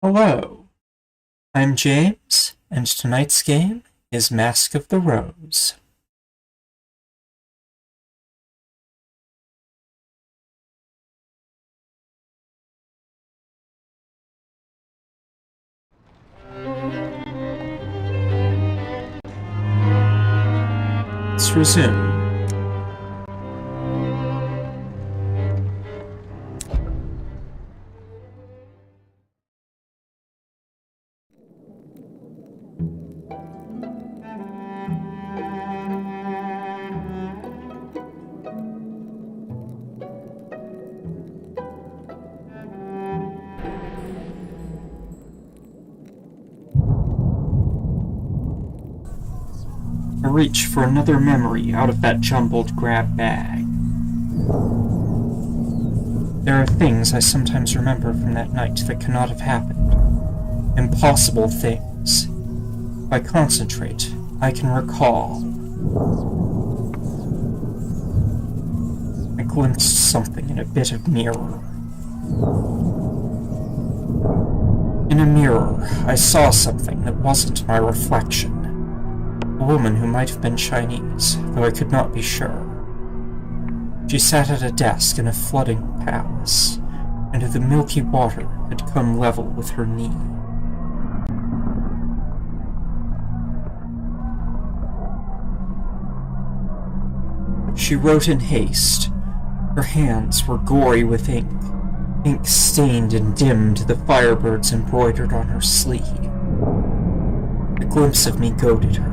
Hello, I'm James, and tonight's game is Mask of the Rose. Let's resume. I reach for another memory out of that jumbled grab bag. There are things I sometimes remember from that night that cannot have happened. Impossible things. If I concentrate, I can recall. I glimpsed something in a bit of mirror. In a mirror, I saw something that wasn't my reflection. A woman who might have been Chinese, though I could not be sure. She sat at a desk in a flooding palace, and the milky water had come level with her knee. She wrote in haste. Her hands were gory with ink. Ink stained and dimmed the firebirds embroidered on her sleeve. A glimpse of me goaded her.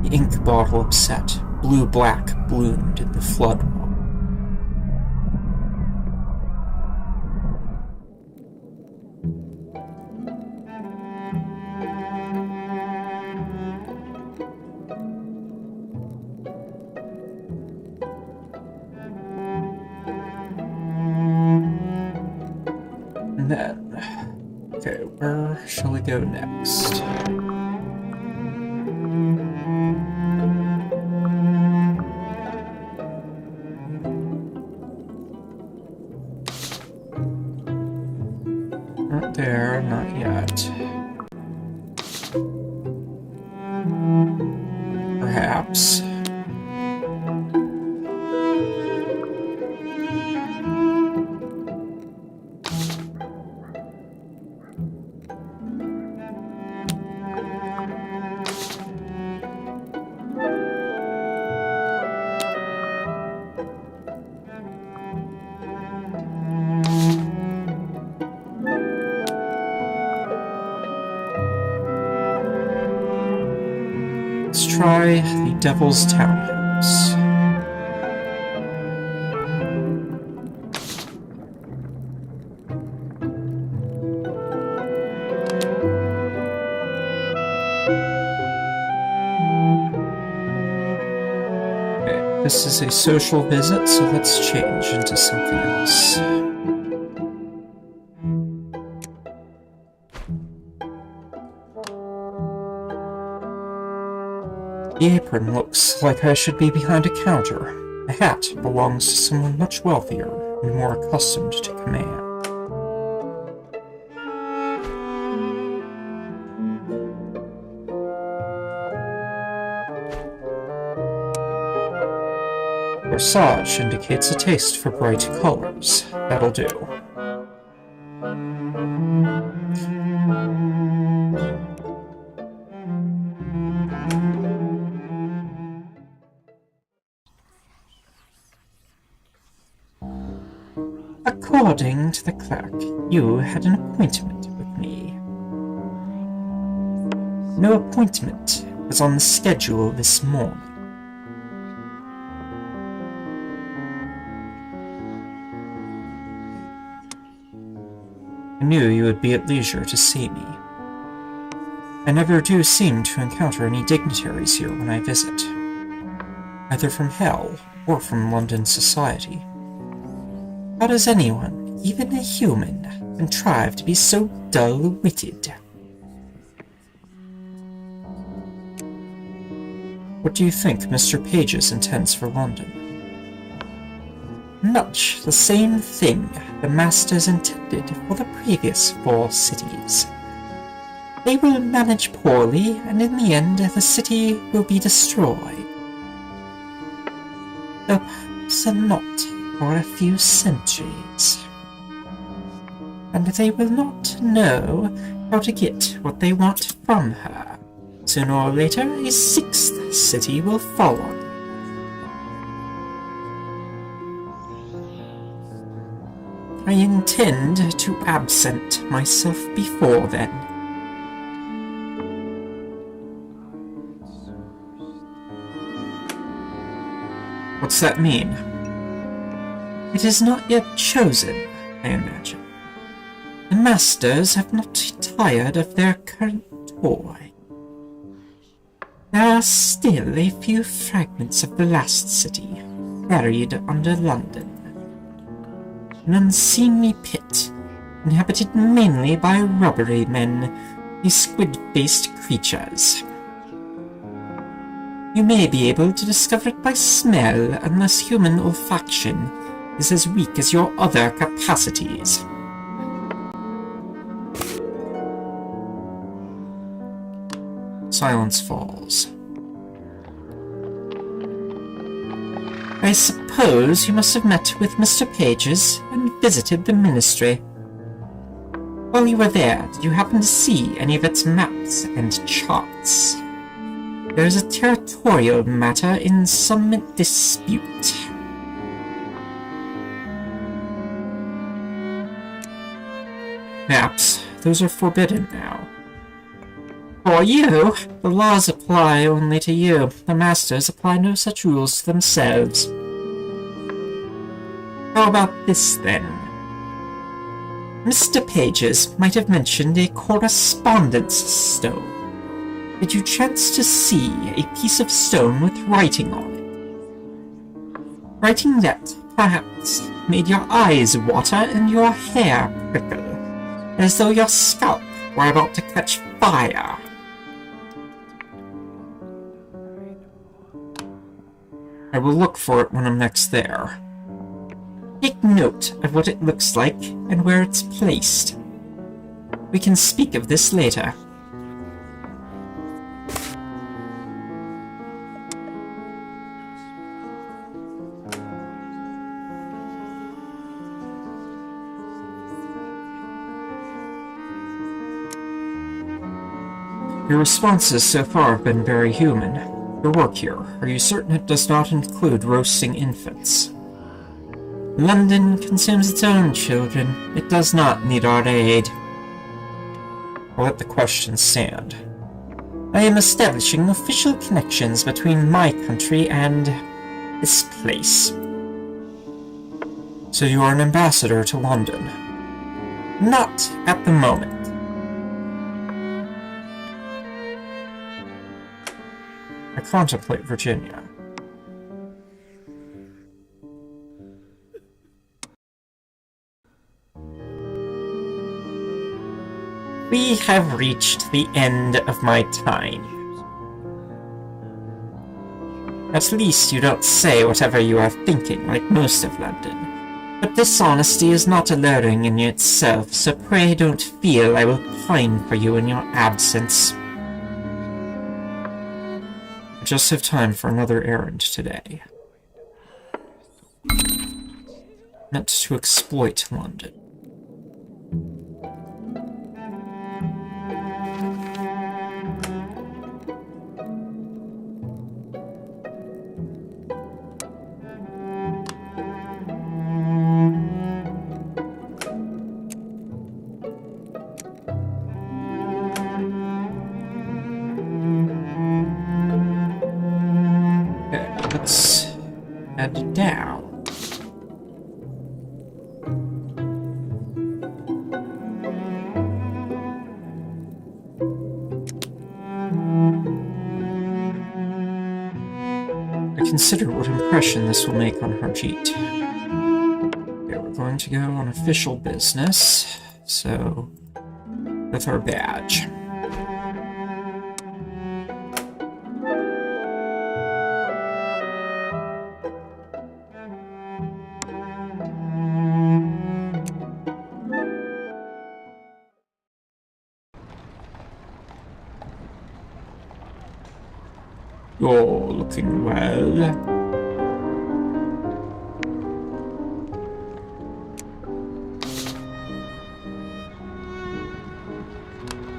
The ink bottle upset, blue-black bloomed in the flood water. And then, okay, where shall we go next? Not there, not yet. Perhaps. Let's try the Devil's Townhouse. Okay, this is a social visit, so let's change into something else. The apron looks like I should be behind a counter. The hat belongs to someone much wealthier and more accustomed to command. Corsage indicates a taste for bright colors. That'll do. According to the clerk, you had an appointment with me. No appointment was on the schedule this morning. I knew you would be at leisure to see me. I never do seem to encounter any dignitaries here when I visit, either from hell or from London society. How does anyone, even a human, contrive to be so dull-witted? What do you think Mr. Pages intends for London? Much the same thing the masters intended for the previous 4 cities. They will manage poorly, and in the end the city will be destroyed. Though perhaps not for a few centuries. And they will not know how to get what they want from her. Sooner or later, a 6th city will follow. I intend to absent myself before then. What's that mean? It is not yet chosen, I imagine. The masters have not tired of their current toy. There are still a few fragments of the last city, buried under London. An unseemly pit, inhabited mainly by rubbery men, these squid-faced creatures. You may be able to discover it by smell, unless human olfaction is as weak as your other capacities. Silence falls. I suppose you must have met with Mr. Pages and visited the ministry. While you were there, did you happen to see any of its maps and charts? There is a territorial matter in some dispute. Maps, those are forbidden now. For you, the laws apply only to you. The masters apply no such rules to themselves. How about this, then? Mr. Pages might have mentioned a correspondence stone. Did you chance to see a piece of stone with writing on it? Writing that, perhaps, made your eyes water and your hair prickle, as though your scalp were about to catch fire. I will look for it when I'm next there. Take note of what it looks like and where it's placed. We can speak of this later. Your responses so far have been very human. Your work here, are you certain it does not include roasting infants? London consumes its own children. It does not need our aid. I'll let the question stand. I am establishing official connections between my country and this place. So you are an ambassador to London? Not at the moment. I contemplate Virginia. We have reached the end of my time. At least you don't say whatever you are thinking like most of London. But dishonesty is not alluring in itself, so pray don't feel I will pine for you in your absence. I just have time for another errand today. Meant to exploit London. Let's head down. I consider what impression this will make on Harjeet. Okay, we're going to go on official business, so with our badge. You're looking well.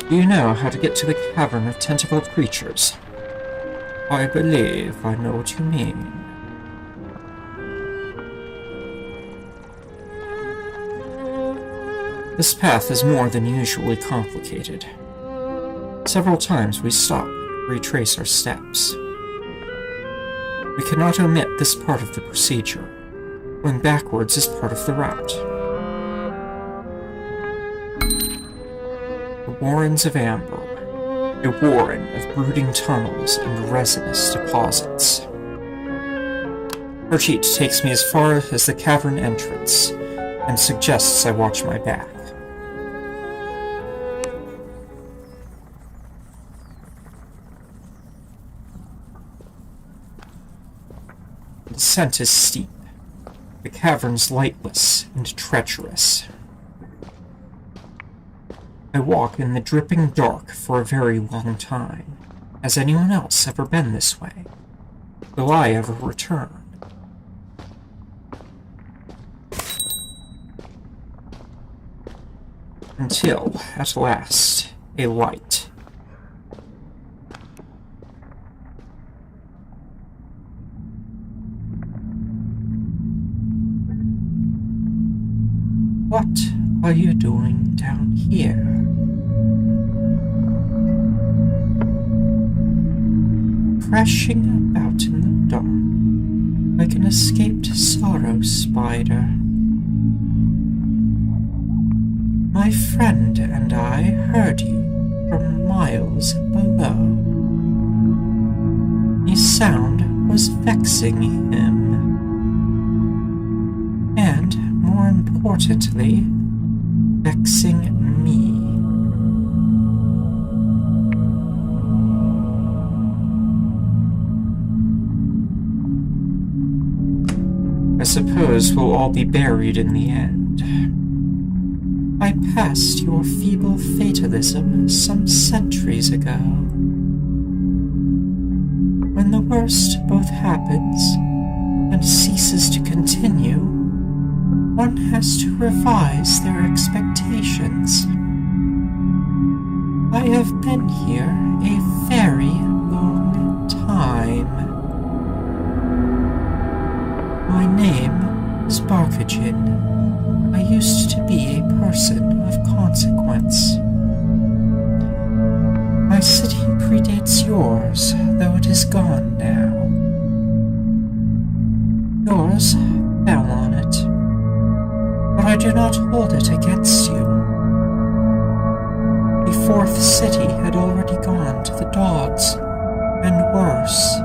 Do you know how to get to the cavern of tentacled creatures? I believe I know what you mean. This path is more than usually complicated. Several times we stop and retrace our steps. We cannot omit this part of the procedure. Going backwards is part of the route. The Warrens of Amber, a warren of brooding tunnels and resinous deposits. Her cheat takes me as far as the cavern entrance, and suggests I watch my back. The descent is steep, the caverns lightless and treacherous. I walk in the dripping dark for a very long time. Has anyone else ever been this way? Will I ever return? Until, at last, a light. What are you doing down here? Crashing about in the dark, like an escaped sorrow spider. My friend and I heard you from miles below. The sound was vexing him. And, more importantly, vexing me. I suppose we'll all be buried in the end. I passed your feeble fatalism some centuries ago. When the worst both happens and ceases to continue, one has to revise their expectations. I have been here a very long time. My name is Barkajin. I used to be a person of consequence. My city predates yours, though it is gone now. Yours fell on it, but I do not hold it against you. The fourth city had already gone to the dogs, and worse.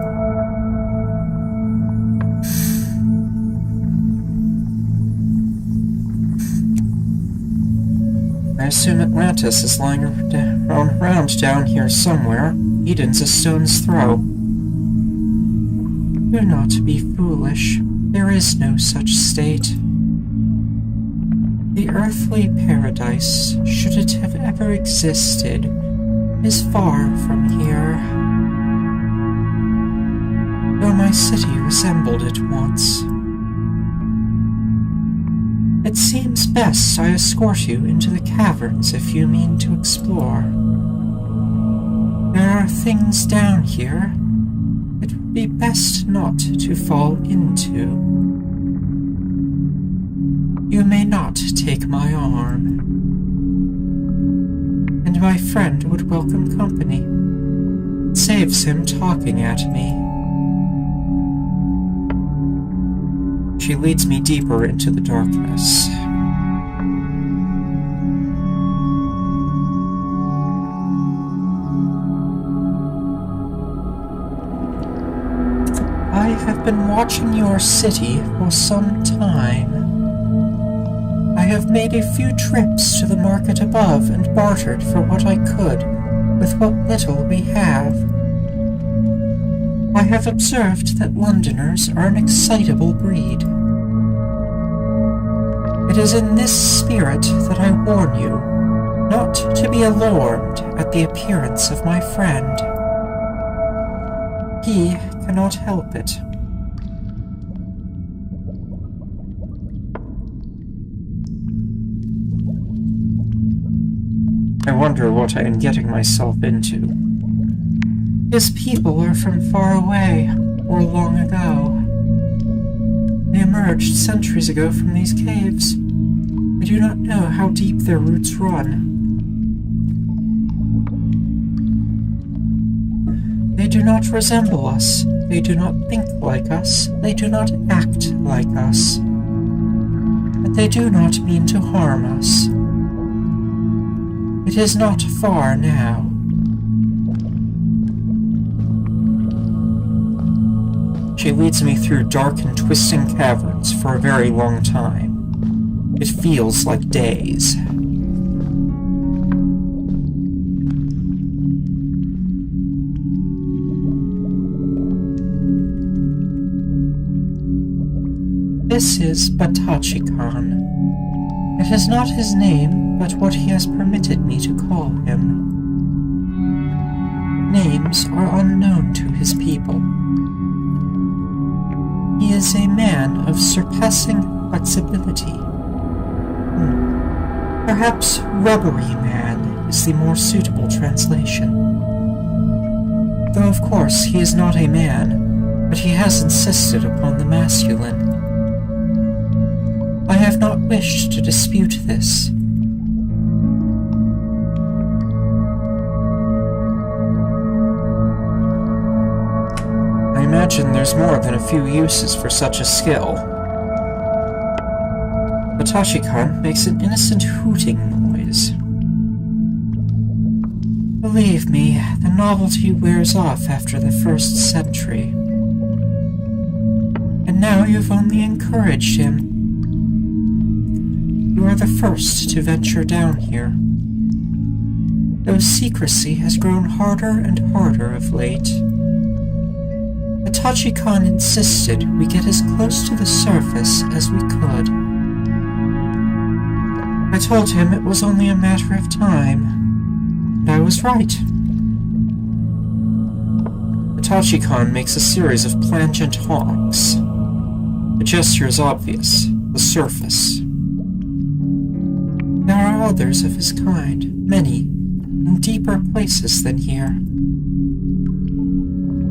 I assume Atlantis is lying around down here somewhere. Eden's a stone's throw. Do not be foolish. There is no such state. The earthly paradise, should it have ever existed, is far from here. Though my city resembled it once. It seems best I escort you into the caverns if you mean to explore. There are things down here it would be best not to fall into. You may not take my arm, and my friend would welcome company. It saves him talking at me. She leads me deeper into the darkness. I have been watching your city for some time. I have made a few trips to the market above and bartered for what I could with what little we have. I have observed that Londoners are an excitable breed. It is in this spirit that I warn you not to be alarmed at the appearance of my friend. he cannot help it. I wonder what I am getting myself into. His people are from far away, or long ago. They emerged centuries ago from these caves. I do not know how deep their roots run. They do not resemble us. They do not think like us. They do not act like us. But they do not mean to harm us. It is not far now. She leads me through dark and twisting caverns for a very long time. It feels like days. This is Batachi-kan. It is not his name, but what he has permitted me to call him. Names are unknown to his people. He is a man of surpassing flexibility. Perhaps rubbery man is the more suitable translation. Though of course he is not a man, but he has insisted upon the masculine. I have not wished to dispute this. I imagine there's more than a few uses for such a skill. Batachi-kan makes an innocent hooting noise. Believe me, the novelty wears off after the first century. And now you've only encouraged him. You are the first to venture down here. Though secrecy has grown harder and harder of late, Batachi-kan insisted we get as close to the surface as we could. I told him it was only a matter of time, and I was right. Batachi-kan makes a series of plangent honks. The gesture is obvious, the surface. There are others of his kind, many, in deeper places than here.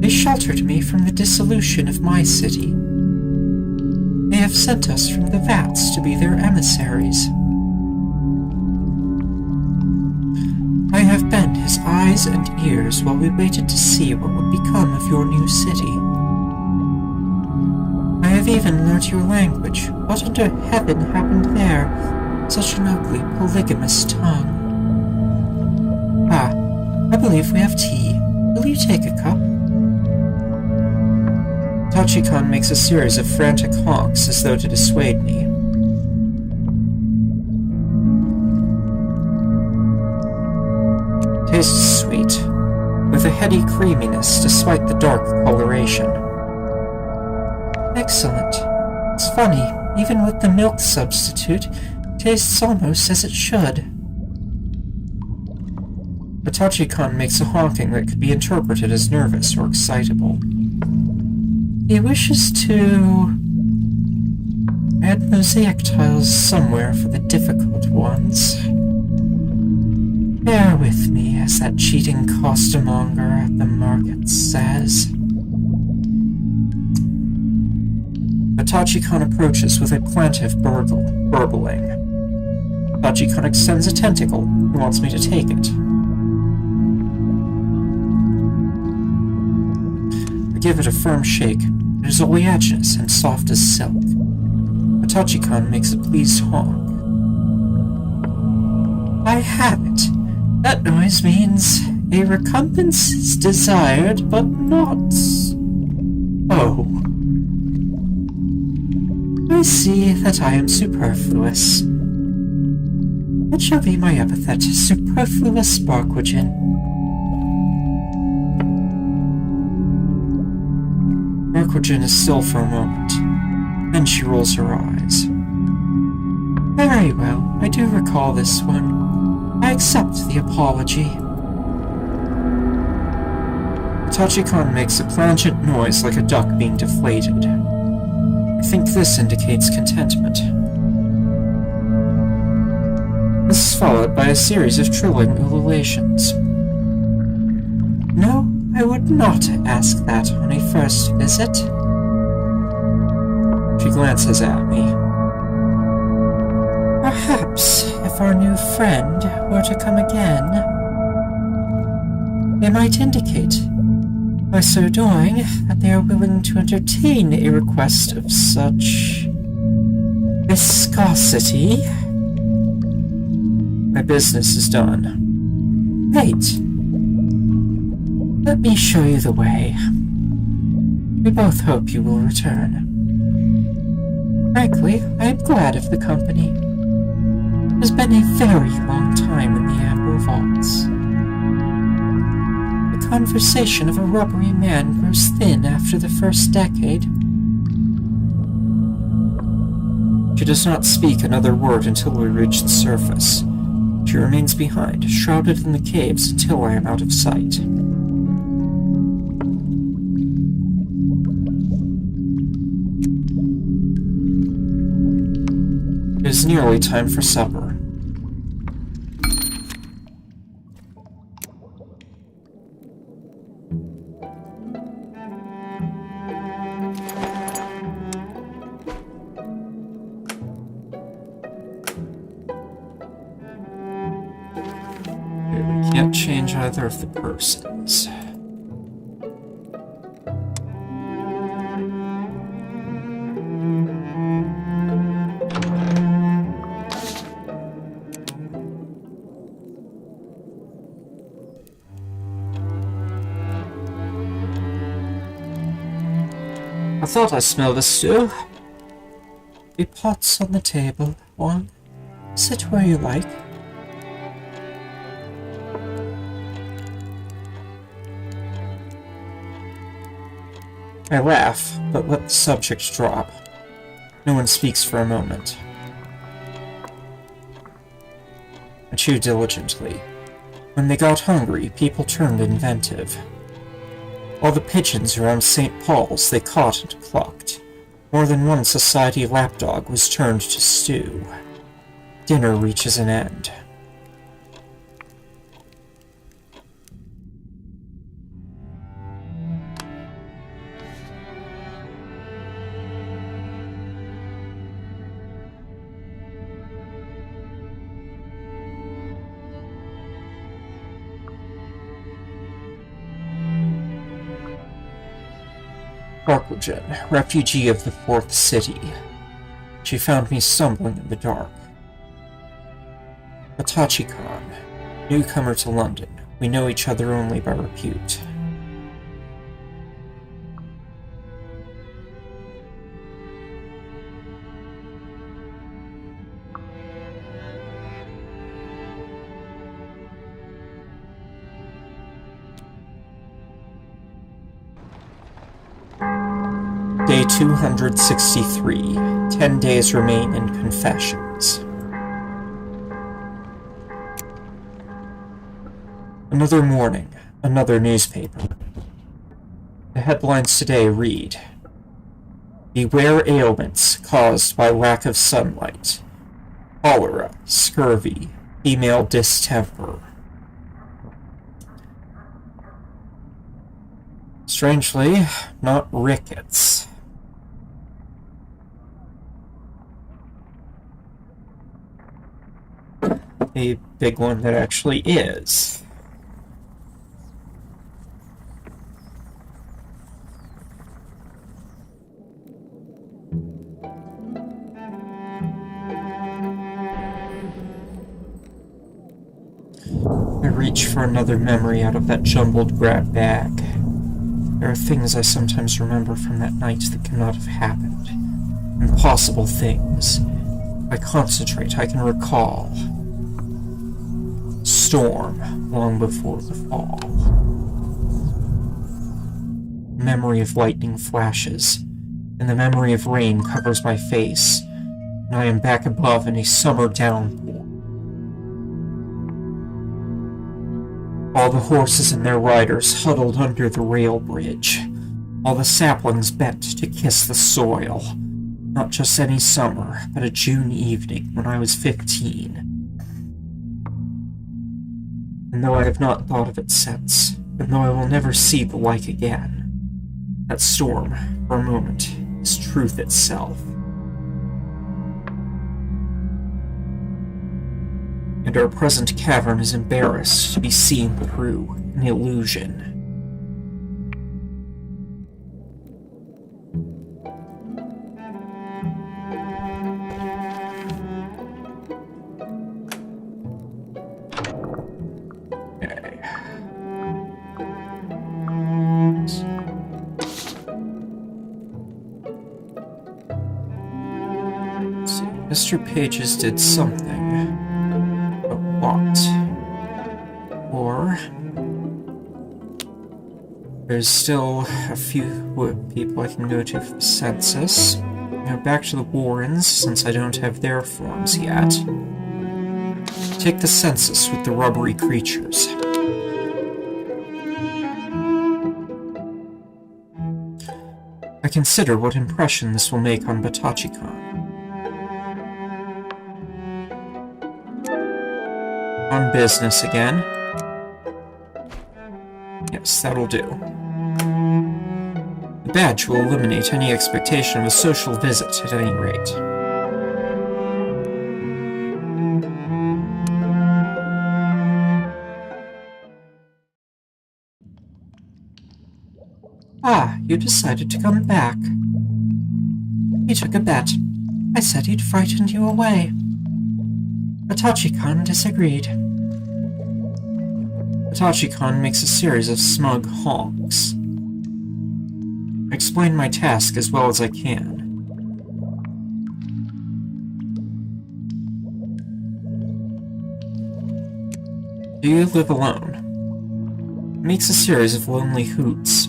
They sheltered me from the dissolution of my city. They have sent us from the vats to be their emissaries. I have been his eyes and ears while we waited to see what would become of your new city. I have even learnt your language. What under heaven happened there? Such an ugly, polygamous tongue. Ah, I believe we have tea. Will you take a cup? Batachi-kan makes a series of frantic honks as though to dissuade me. Tastes sweet, with a heady creaminess despite the dark coloration. Excellent. It's funny, even with the milk substitute, tastes almost as it should. Batachi-kan makes a honking that could be interpreted as nervous or excitable. He wishes to add mosaic tiles somewhere for the difficult ones. Bear with me, as that cheating costermonger at the market says. Batachi-kan approaches with a plaintive burbling. Batachi-kan extends a tentacle and wants me to take it. I give it a firm shake. It is oleaginous and soft as silk. Batachi-kan makes a pleased honk. I have it. That noise means a recompense is desired, but not... Oh. I see that I am superfluous. What shall be my epithet? Superfluous Barquogen. Barquogen is still for a moment. Then she rolls her eyes. Very well, I do recall this one. I accept the apology. Tachikon makes a plangent noise like a duck being deflated. I think this indicates contentment. This is followed by a series of trilling ululations. No, I would not ask that on a first visit. She glances at me. Perhaps if our new friend were to come again, they might indicate, by so doing, that they are willing to entertain a request of such viscosity. My business is done. Wait. Let me show you the way. We both hope you will return. Frankly, I am glad of the company. It has been a very long time in the Amber Vaults. The conversation of a rubbery man grows thin after the first decade. She does not speak another word until we reach the surface. She remains behind, shrouded in the caves until I am out of sight. It is nearly time for supper. We can't change either of the persons. I thought I smelled a stew. The pots on the table. One. Sit where you like. I laugh, but let the subject drop. No one speaks for a moment. I chew diligently. When they got hungry, people turned inventive. All the pigeons around St. Paul's they caught and plucked. More than one society lapdog was turned to stew. Dinner reaches an end. Rakujen, refugee of the Fourth City. She found me stumbling in the dark. Tachikon, newcomer to London. We know each other only by repute. Day 263. 10 days remain in confessions. Another morning, another newspaper. The headlines today read, Beware ailments caused by lack of sunlight. Cholera, scurvy, female distemper. Strangely, not rickets. A big one that actually is. I reach for another memory out of that jumbled grab bag. There are things I sometimes remember from that night that cannot have happened. Impossible things. If I concentrate, I can recall. Storm, long before the fall. Memory of lightning flashes, and the memory of rain covers my face, and I am back above in a summer downpour. All the horses and their riders huddled under the rail bridge. All the saplings bent to kiss the soil. Not just any summer, but a June evening when I was 15. And though I have not thought of it since, and though I will never see the like again, that storm, for a moment, is truth itself. And our present cavern is embarrassed to be seen through an illusion. Mr. Pages did something, but what? Or there's still a few people I can go to for the census. Go back to the Warrens, since I don't have their forms yet. Take the census with the rubbery creatures. I consider what impression this will make on Batachi-kan. On business again. Yes, that'll do. The badge will eliminate any expectation of a social visit at any rate. Ah, you decided to come back. He took a bet. I said he'd frightened you away. Batachi-kan disagreed. Batachi-kan makes a series of smug honks. I explain my task as well as I can. Do you live alone? He makes a series of lonely hoots.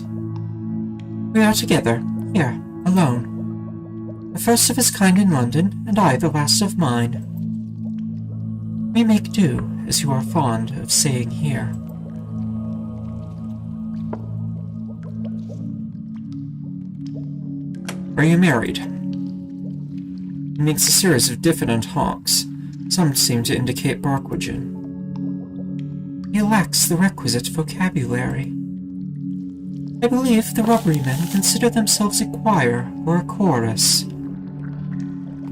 We are together, here, alone. The first of his kind in London, and I the last of mine. We make do, as you are fond of saying here. Are you married? He makes a series of diffident honks. Some seem to indicate Barkwagen. He lacks the requisite vocabulary. I believe the rubbery men consider themselves a choir or a chorus.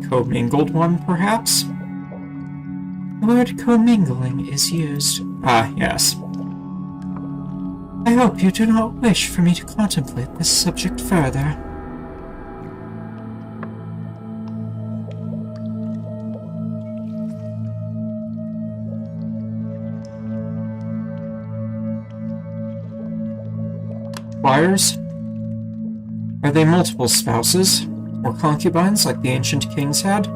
Commingled one, perhaps? The word commingling is used. Ah, yes. I hope you do not wish for me to contemplate this subject further. Choirs? Are they multiple spouses, or concubines like the ancient kings had?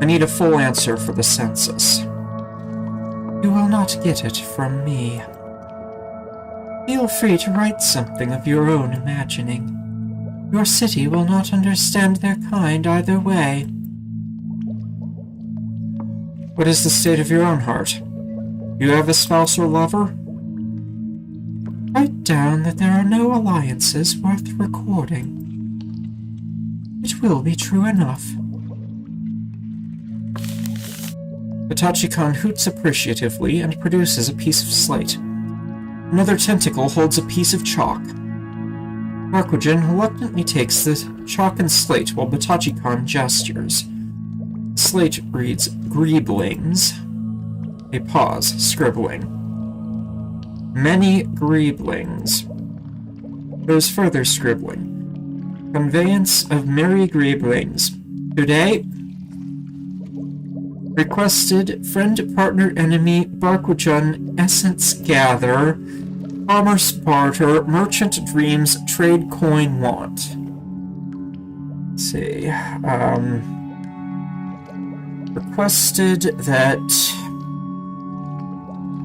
I need a full answer for the census. You will not get it from me. Feel free to write something of your own imagining. Your city will not understand their kind either way. What is the state of your own heart? Do you have a spouse or lover? Write down that there are no alliances worth recording. It will be true enough. Batachi-kan hoots appreciatively and produces a piece of slate. Another tentacle holds a piece of chalk. Barkwagen reluctantly takes the chalk and slate while Batachi-kan gestures. The slate reads, Greeblings. A pause, scribbling. Many greeblings. There's further scribbling. Conveyance of merry greeblings. Today, requested friend, partner, enemy, Barkwagen, essence gather, commerce barter, merchant dreams, trade coin want. Let's see. Requested that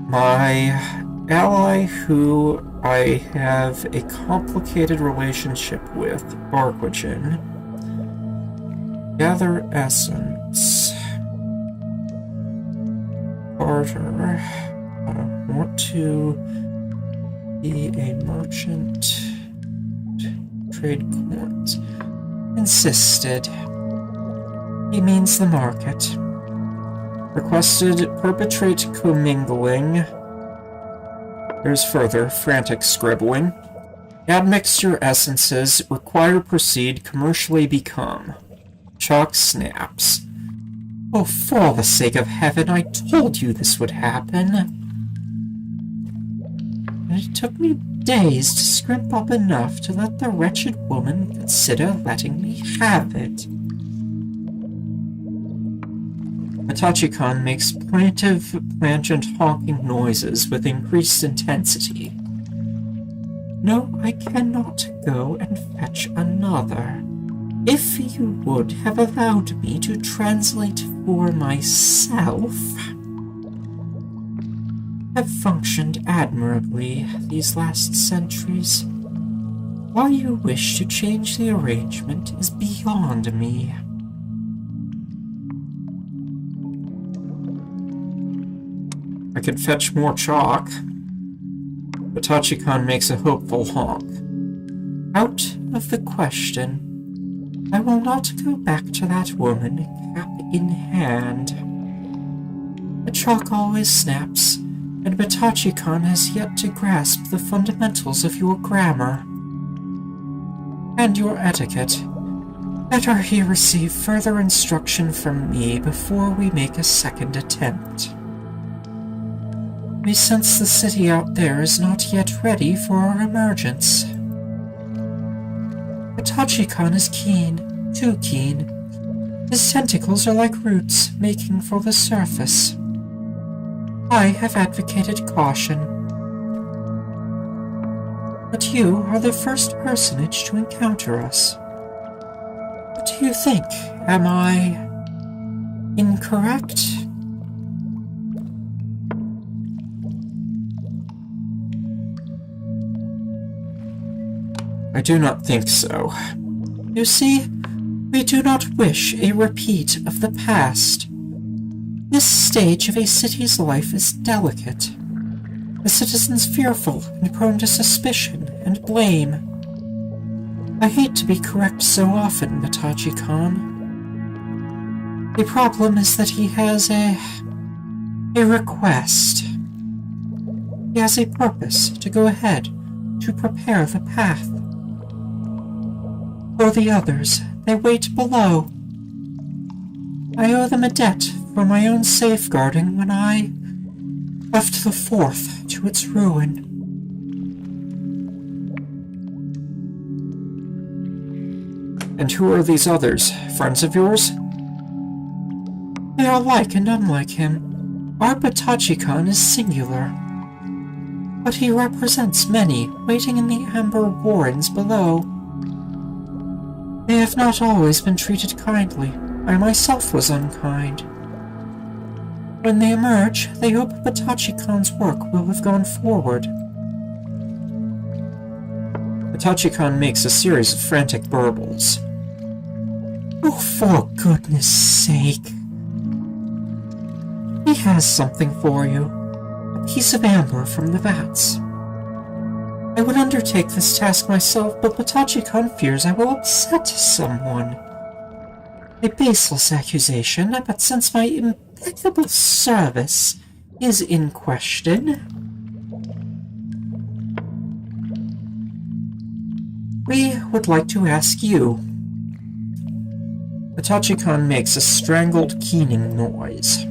my ally who I have a complicated relationship with, Barkwagen, gather essence, barter, Want to be a merchant. Trade coins. Insisted. He means the market. Requested perpetrate commingling. There's further frantic scribbling. Add mixture essences. Require proceed. Commercially become. Chalk snaps. Oh, for the sake of heaven, I told you this would happen. And it took me days to scrimp up enough to let the wretched woman consider letting me have it. Mitachi-kan makes plaintive, plangent honking noises with increased intensity. No, I cannot go and fetch another. If you would have allowed me to translate for myself, have functioned admirably these last centuries. Why you wish to change the arrangement is beyond me. I could fetch more chalk. Mitachi-kan makes a hopeful honk. Out of the question. I will not go back to that woman, cap in hand. The chalk always snaps, and Mitachi-kan has yet to grasp the fundamentals of your grammar and your etiquette. Better he receive further instruction from me before we make a second attempt. We sense the city out there is not yet ready for our emergence. Mitachi-kan is keen, too keen. His tentacles are like roots making for the surface. I have advocated caution. But you are the first personage to encounter us. What do you think? Am I incorrect? I do not think so. You see, we do not wish a repeat of the past. This stage of a city's life is delicate. The citizens fearful and prone to suspicion and blame. I hate to be correct so often, Mitachi-kan. The problem is that he has a request. He has a purpose to go ahead, to prepare the path. For the others, they wait below. I owe them a debt for my own safeguarding when I left the Fourth to its ruin. And who are these others? Friends of yours? They are like and unlike him. Our Mitachi-kan is singular. But he represents many waiting in the amber warrens below. They have not always been treated kindly. I myself was unkind. When they emerge, they hope Mitachi-kan's work will have gone forward. Mitachi-kan makes a series of frantic burbles. Oh, for goodness sake. He has something for you. A piece of amber from the vats. I would undertake this task myself, but Mitachi-kan fears I will upset someone. A baseless accusation, but since my impeccable service is in question, we would like to ask you. Mitachi-kan makes a strangled keening noise.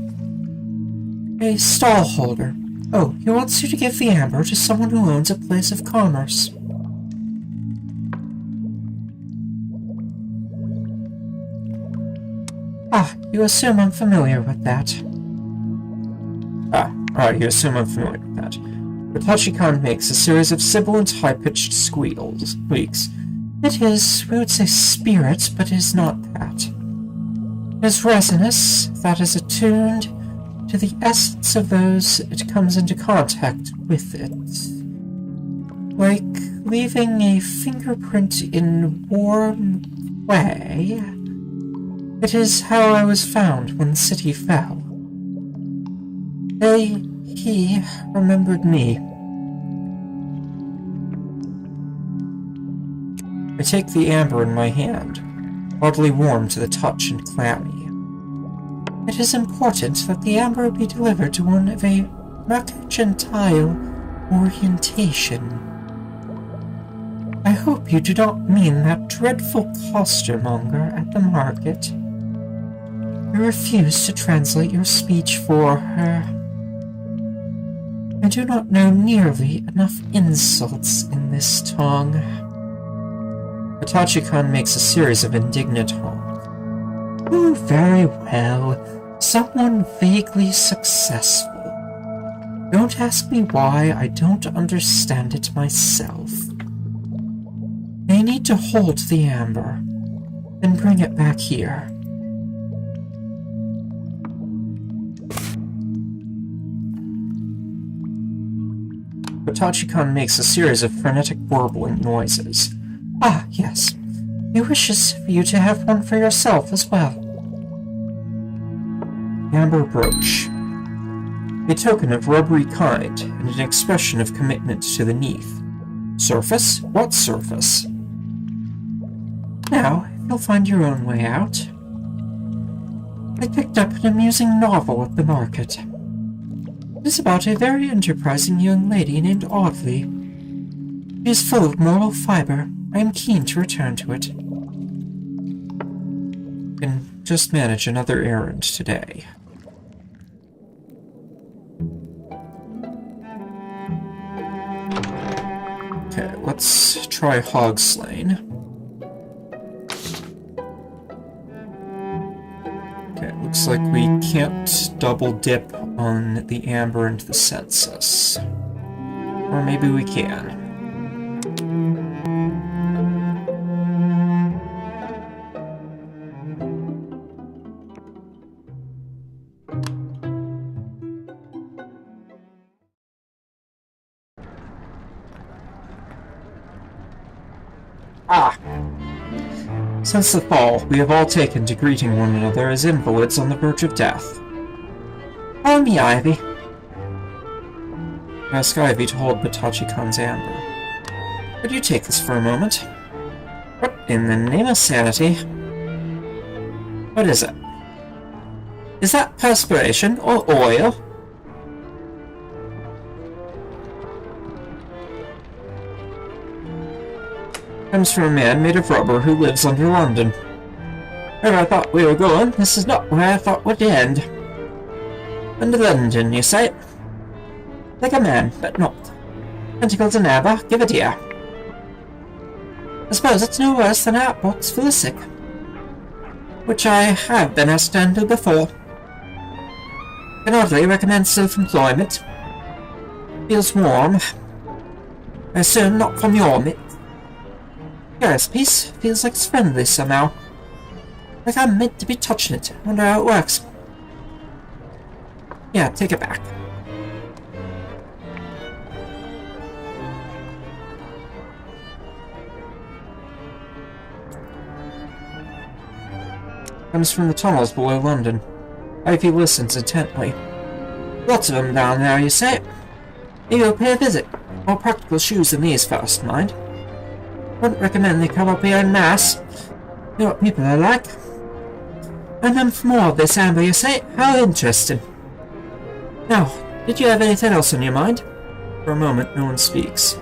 A stallholder. Oh, he wants you to give the amber to someone who owns a place of commerce. Ah, you assume I'm familiar with that. You assume I'm familiar with that. Mitachi-kan makes a series of sibilant, high-pitched squeaks. It is, we would say spirit, but it is not that. It is resinous, that is attuned to the essence of those it comes into contact with it. Like leaving a fingerprint in warm clay. It is how I was found when the city fell. They He remembered me. I take the amber in my hand, oddly warm to the touch and clammy. It is important that the amber be delivered to one of a mercantile orientation. I hope you do not mean that dreadful costermonger at the market. I refuse to translate your speech for her. I do not know nearly enough insults in this tongue. Hitachi-kun makes a series of indignant honks. Oh, very well. Someone vaguely successful. Don't ask me why, I don't understand it myself. They need to hold the amber, then bring it back here. Hitachi-kun makes a series of frenetic warbling noises. Ah, yes. He wishes for you to have one for yourself as well. Amber brooch. A token of rubbery kind and an expression of commitment to the Neath. Surface? What surface? Now, you'll find your own way out. I picked up an amusing novel at the market. It is about a very enterprising young lady named Audley. It is full of moral fiber. I am keen to return to it. Can just manage another errand today. Okay, let's try Hogslayne. Okay, looks like we can't double dip on the amber and the census. Or maybe we can. Ah! Since the fall, we have all taken to greeting one another as invalids on the verge of death. Follow me, Ivy. Ask Ivy to hold Hitachi-kun's amber. Could you take this for a moment? What in the name of sanity? What is it? Is that perspiration or oil? Comes from a man made of rubber who lives under London. Where I thought we were going, this is not where I thought we'd end. Under London, you say? Like a man, but not. Tentacles and amber, give it here. I suppose it's no worse than outbox for the sick. Which I have been asked to handle before. Can hardly recommend self-employment. Feels warm. I assume not from your mitt. Curious piece. Feels like it's friendly somehow. Like I'm meant to be touching it. Wonder how it works. Yeah, take it back. Comes from the tunnels below London. Ivy listens intently. Lots of them down there, you say? Maybe you'll pay a visit. More practical shoes than these first, mind. Wouldn't recommend they come up here en masse. You know what people are like. And then for more of this amber, you say? How interesting. Now, did you have anything else on your mind? For a moment, no one speaks.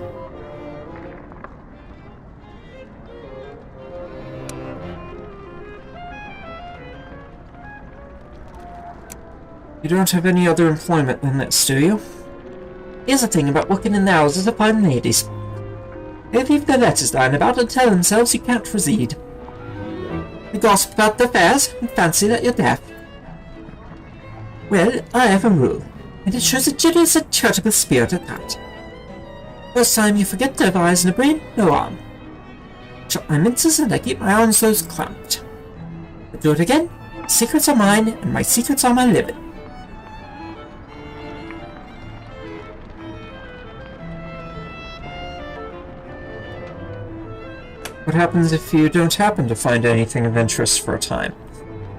You don't have any other employment than this, do you? Here's the thing about working in the houses of fine ladies. They leave their letters lying about and tell themselves you can't proceed. They gossip about their affairs and fancy that you're deaf. Well, I have a rule, and it shows a generous and charitable spirit at that. First time you forget to have eyes and a brain, no harm. Shut my minces and I keep my arms close clamped. But do it again, secrets are mine, and my secrets are my living. What happens if you don't happen to find anything of interest for a time?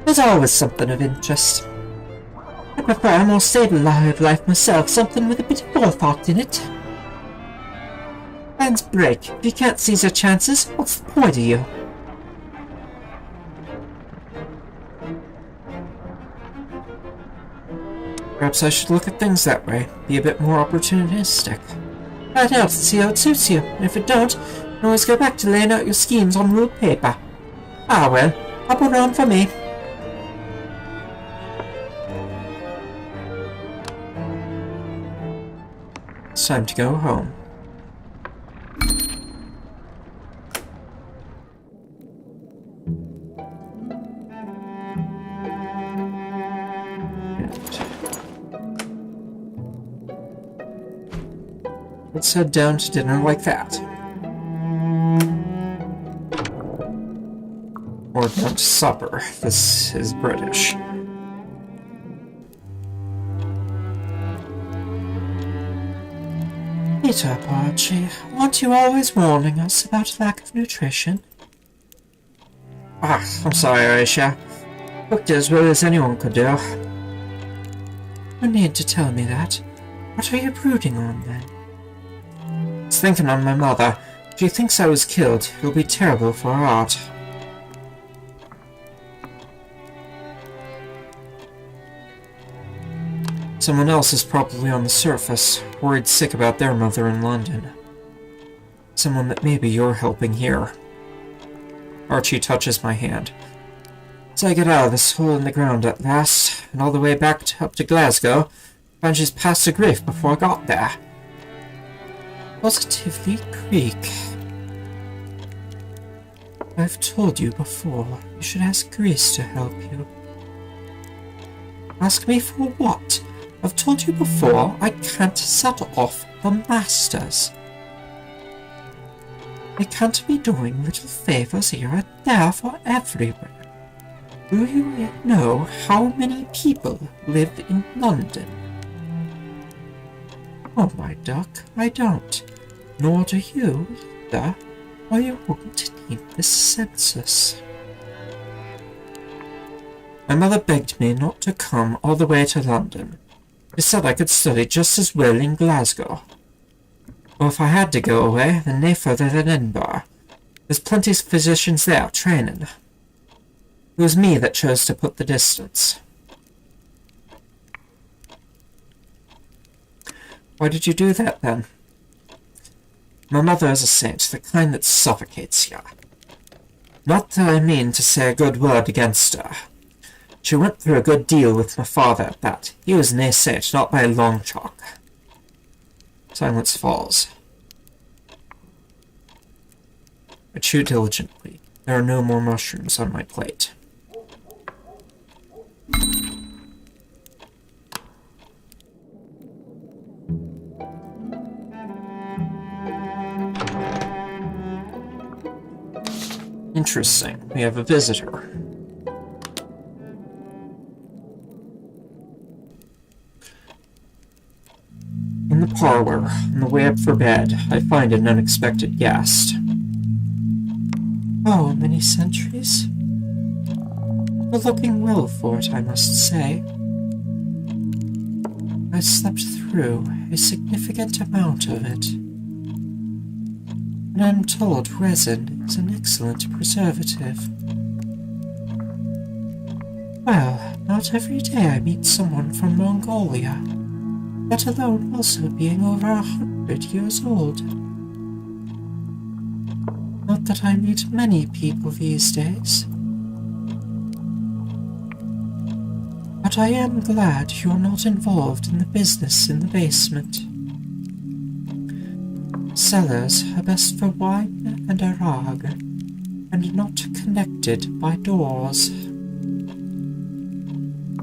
There's always something of interest. I prefer a more stable life myself, something with a bit of forethought in it. Plans break. If you can't seize your chances, what's the point of you? Perhaps I should look at things that way, be a bit more opportunistic. Try it out and see how it suits you, and if it don't, you can always go back to laying out your schemes on ruled paper. Ah well, hop around for me. It's time to go home. Let's head down to dinner like that. Or down to supper. This is British. Peter, Archie, aren't you always warning us about lack of nutrition? I'm sorry, Aisha. Cooked as well as anyone could do. No need to tell me that. What are you brooding on, then? I was thinking on my mother. If she thinks I was killed, it'll be terrible for her art. Someone else is probably on the surface, worried sick about their mother in London. Someone that maybe you're helping here. Archie touches my hand. As I get out of this hole in the ground at last, and all the way back up to Glasgow, I found she's passed a grief before I got there. Positively Greek. I've told you before, you should ask Greece to help you. Ask me for what? I've told you before, I can't set off the masters. I can't be doing little favours here and there for everywhere. Do you know how many people live in London? Oh, my duck, I don't. Nor do you, either, or you wouldn't need this census. My mother begged me not to come all the way to London. She said I could study just as well in Glasgow. Or if I had to go away, then no further than Edinburgh. There's plenty of physicians there training. It was me that chose to put the distance. Why did you do that, then? My mother is a saint, the kind that suffocates you. Not that I mean to say a good word against her. She went through a good deal with my father at that. He was no saint, not by a long chalk. Silence falls. I chew diligently. There are no more mushrooms on my plate. Interesting. We have a visitor. In the parlor, on the way up for bed, I find an unexpected guest. Oh, many centuries? You're looking well for it, I must say. I slept through a significant amount of it. And I'm told resin is an excellent preservative. Well, not every day I meet someone from Mongolia, let alone also being over 100 years old. Not that I meet many people these days. But I am glad you're not involved in the business in the basement. Cellars are best for wine and arag, and not connected by doors.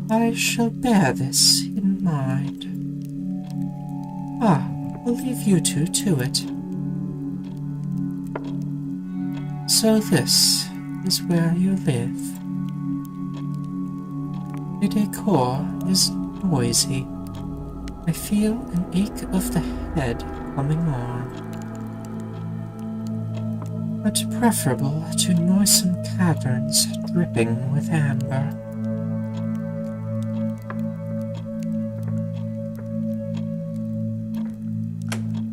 I shall bear this in mind. I'll leave you two to it. So this is where you live. The decor is noisy. I feel an ache of the head coming on. But preferable to noisome caverns dripping with amber.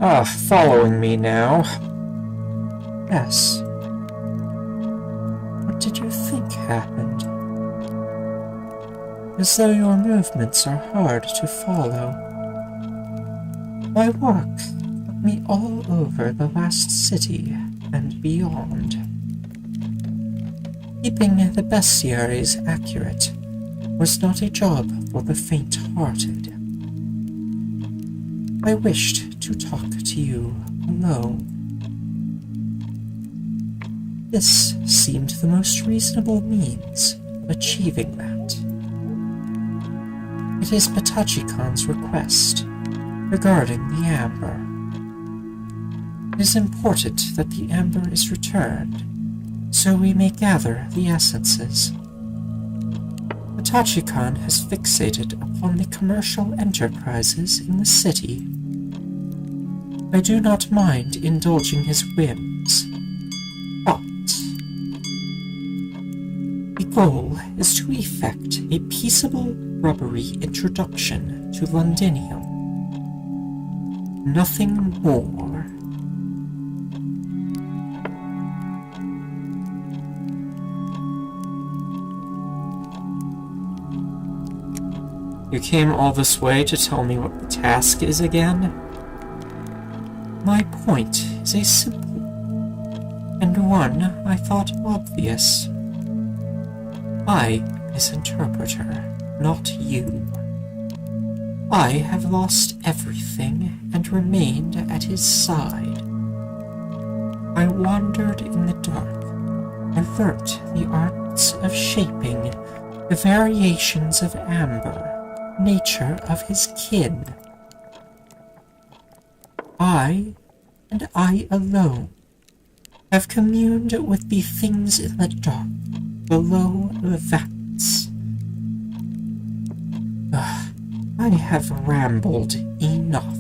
Following me now? Yes. What did you think happened? As though your movements are hard to follow. My work took me all over the last city and beyond. Keeping the bestiaries accurate was not a job for the faint-hearted. I wished to talk to you alone. This seemed the most reasonable means of achieving that. It is Patachi-Khan's request regarding the amber. It is important that the amber is returned, so we may gather the essences. Patachi-Khan has fixated upon the commercial enterprises in the city. I do not mind indulging his whims, but the goal is to effect a peaceable, rubbery introduction to Londinium. Nothing more. You came all this way to tell me what the task is again? My point is a simple, and one I thought obvious. I am his interpreter, not you. I have lost everything and remained at his side. I wandered in the dark and learnt the arts of shaping the variations of amber, nature of his kin. I, and I alone, have communed with the things in the dark below the vats. I have rambled enough.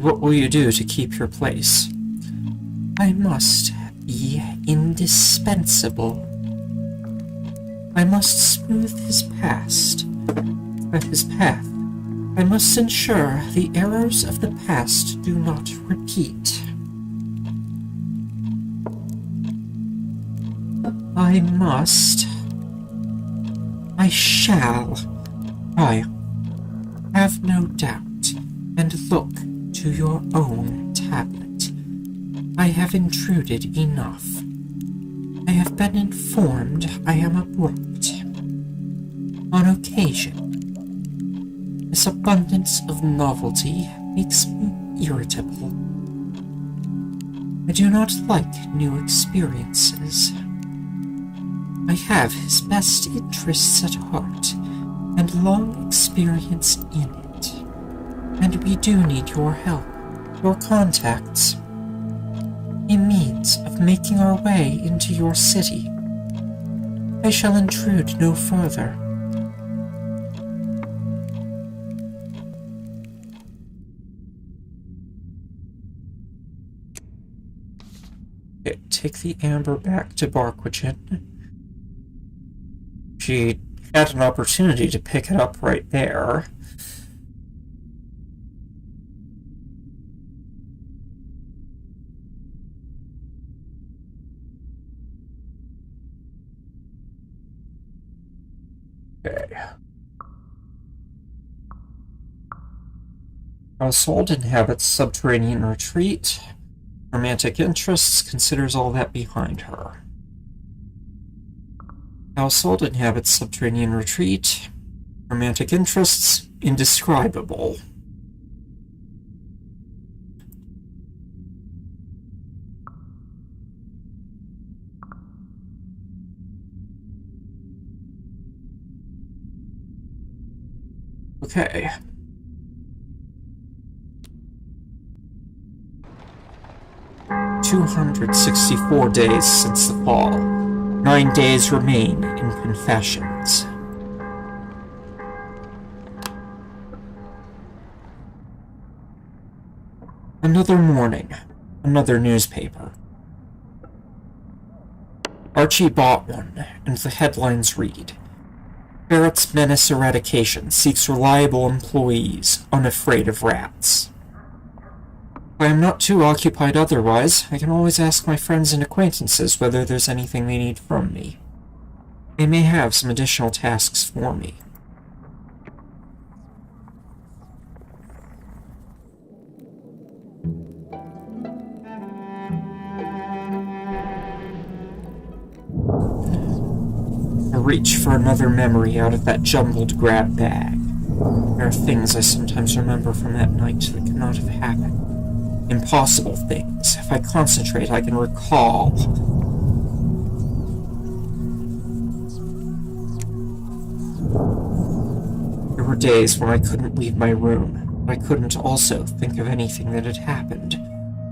What will you do to keep your place? I must be indispensable. I must smooth his past. With his path, I must ensure the errors of the past do not repeat. I must. I shall. I have no doubt, and look to your own tablet. I have intruded enough. I have been informed I am abrupt. On occasion, this abundance of novelty makes me irritable. I do not like new experiences. I have his best interests at heart, and long experience in it. And we do need your help, your contacts. A means of making our way into your city. I shall intrude no further. Take the amber back to Barquichin. She had an opportunity to pick it up right there. Okay. Household inhabits subterranean retreat. Romantic interests considers all that behind her. Household inhabits subterranean retreat. Romantic interests indescribable. Okay. "264 days since the fall. 9 days remain in confessions." Another morning. Another newspaper. Archie bought one, and the headlines read, Ferret's Menace Eradication seeks reliable employees, unafraid of rats. If I am not too occupied otherwise, I can always ask my friends and acquaintances whether there's anything they need from me. They may have some additional tasks for me. I reach for another memory out of that jumbled grab bag. There are things I sometimes remember from that night that could not have happened. Impossible things. If I concentrate, I can recall. There were days when I couldn't leave my room, but I couldn't also think of anything that had happened,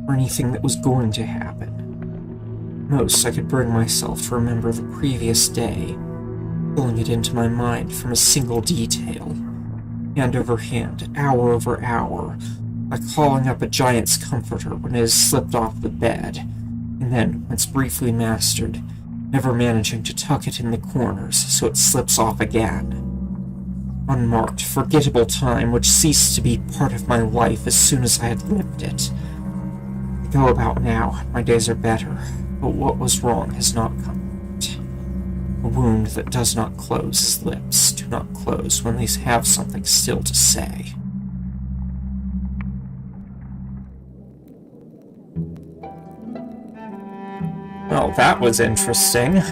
or anything that was going to happen. Most I could bring myself to remember the previous day, pulling it into my mind from a single detail, hand over hand, hour over hour, like hauling up a giant's comforter when it has slipped off the bed, and then, once briefly mastered, never managing to tuck it in the corners so it slips off again. Unmarked, forgettable time which ceased to be part of my life as soon as I had lived it. I go about now, my days are better, but what was wrong has not come yet. A wound that does not close his lips do not close when they have something still to say. Well, that was interesting.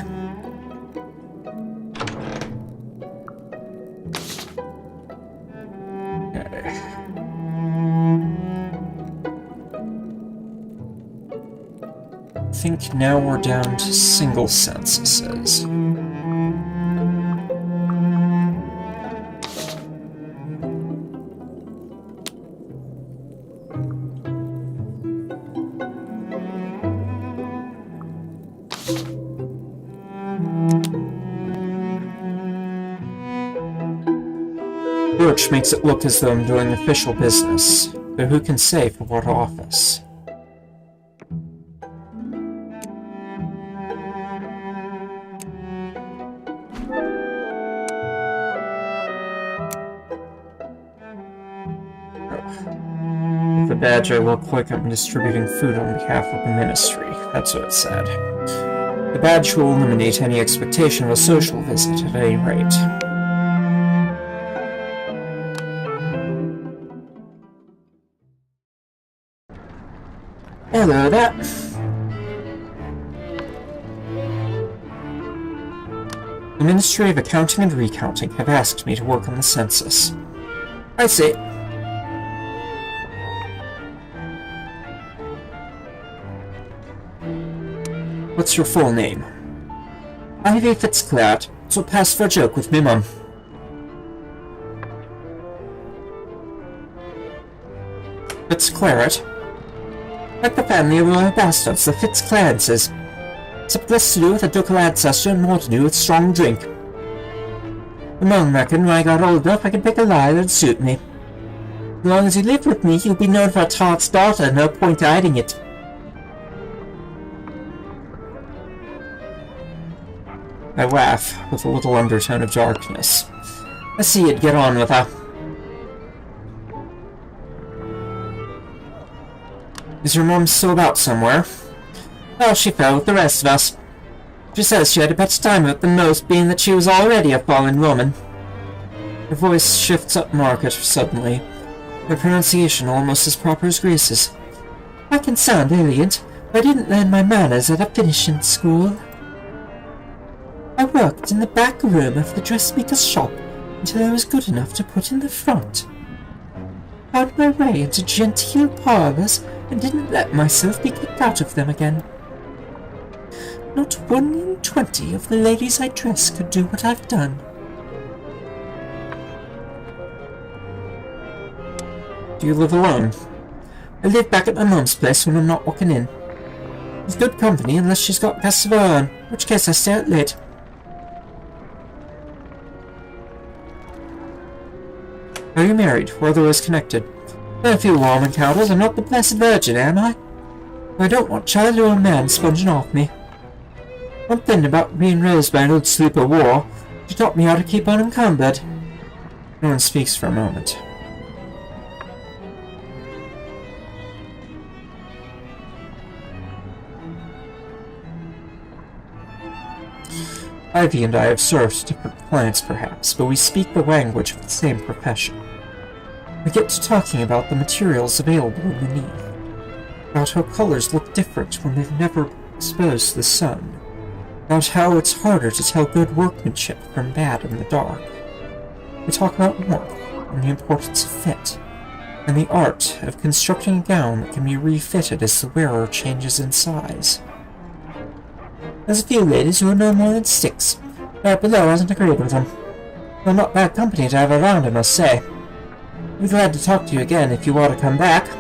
I think now we're down to single censuses. Birch makes it look as though I'm doing official business, though who can say for what office? With the badge I look like I'm distributing food on behalf of the ministry, that's what it said. The badge will eliminate any expectation of a social visit at any rate. Hello there. The Ministry of Accounting and Recounting have asked me to work on the census. I see. What's your full name? Ivy Fitzclaret, so pass for a joke with me mum. Fitzclaret? Like the family of royal bastards, the Fitzclarences. Except less to do with a ducal ancestor and more to do with strong drink. The mum reckoned when I got old enough I could pick a lie that'd suit me. As long as you live with me, you'll be known for a tart's daughter, no point hiding it. I laugh, with a little undertone of darkness. I see you'd get on with her. Is your mum still about somewhere? Well, she fell with the rest of us. She says she had a better time of it than most, being that she was already a fallen woman. Her voice shifts up market suddenly, her pronunciation almost as proper as Grace's. I can sound elegant, but I didn't learn my manners at a finishing school. I worked in the back room of the dressmaker's shop until I was good enough to put in the front. Found my way into genteel parlours and didn't let myself be kicked out of them again. Not 1 in 20 of the ladies I dress could do what I've done. Do you live alone? I live back at my mum's place when I'm not walking in. With good company unless she's got guests of her own, in which case I stay out late. Are you married, or otherwise connected? Been a few warm encounters. I'm not the Blessed Virgin, am I? I don't want child or man sponging off me. One thing about being raised by an old sleeper war, She taught me how to keep unencumbered. No one speaks for a moment. Ivy and I have served different planets, perhaps, but we speak the language of the same profession. We get to talking about the materials available beneath, about how colors look different when they've never been exposed to the sun, about how it's harder to tell good workmanship from bad in the dark. We talk about warmth and the importance of fit, and the art of constructing a gown that can be refitted as the wearer changes in size. There's a few ladies who are no more than sticks. Right below hasn't agreed with them. They're not bad company to have around, I must say. I'd be glad to talk to you again if you want to come back.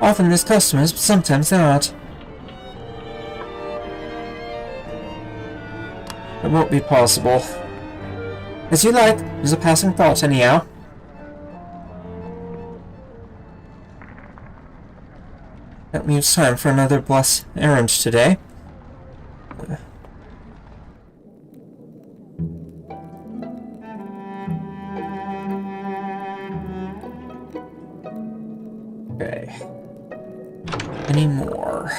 Often there's customers, but sometimes there aren't. It won't be possible. As you like. There's a passing thought, anyhow. That leaves time for another blessed errand today. Okay. Any more?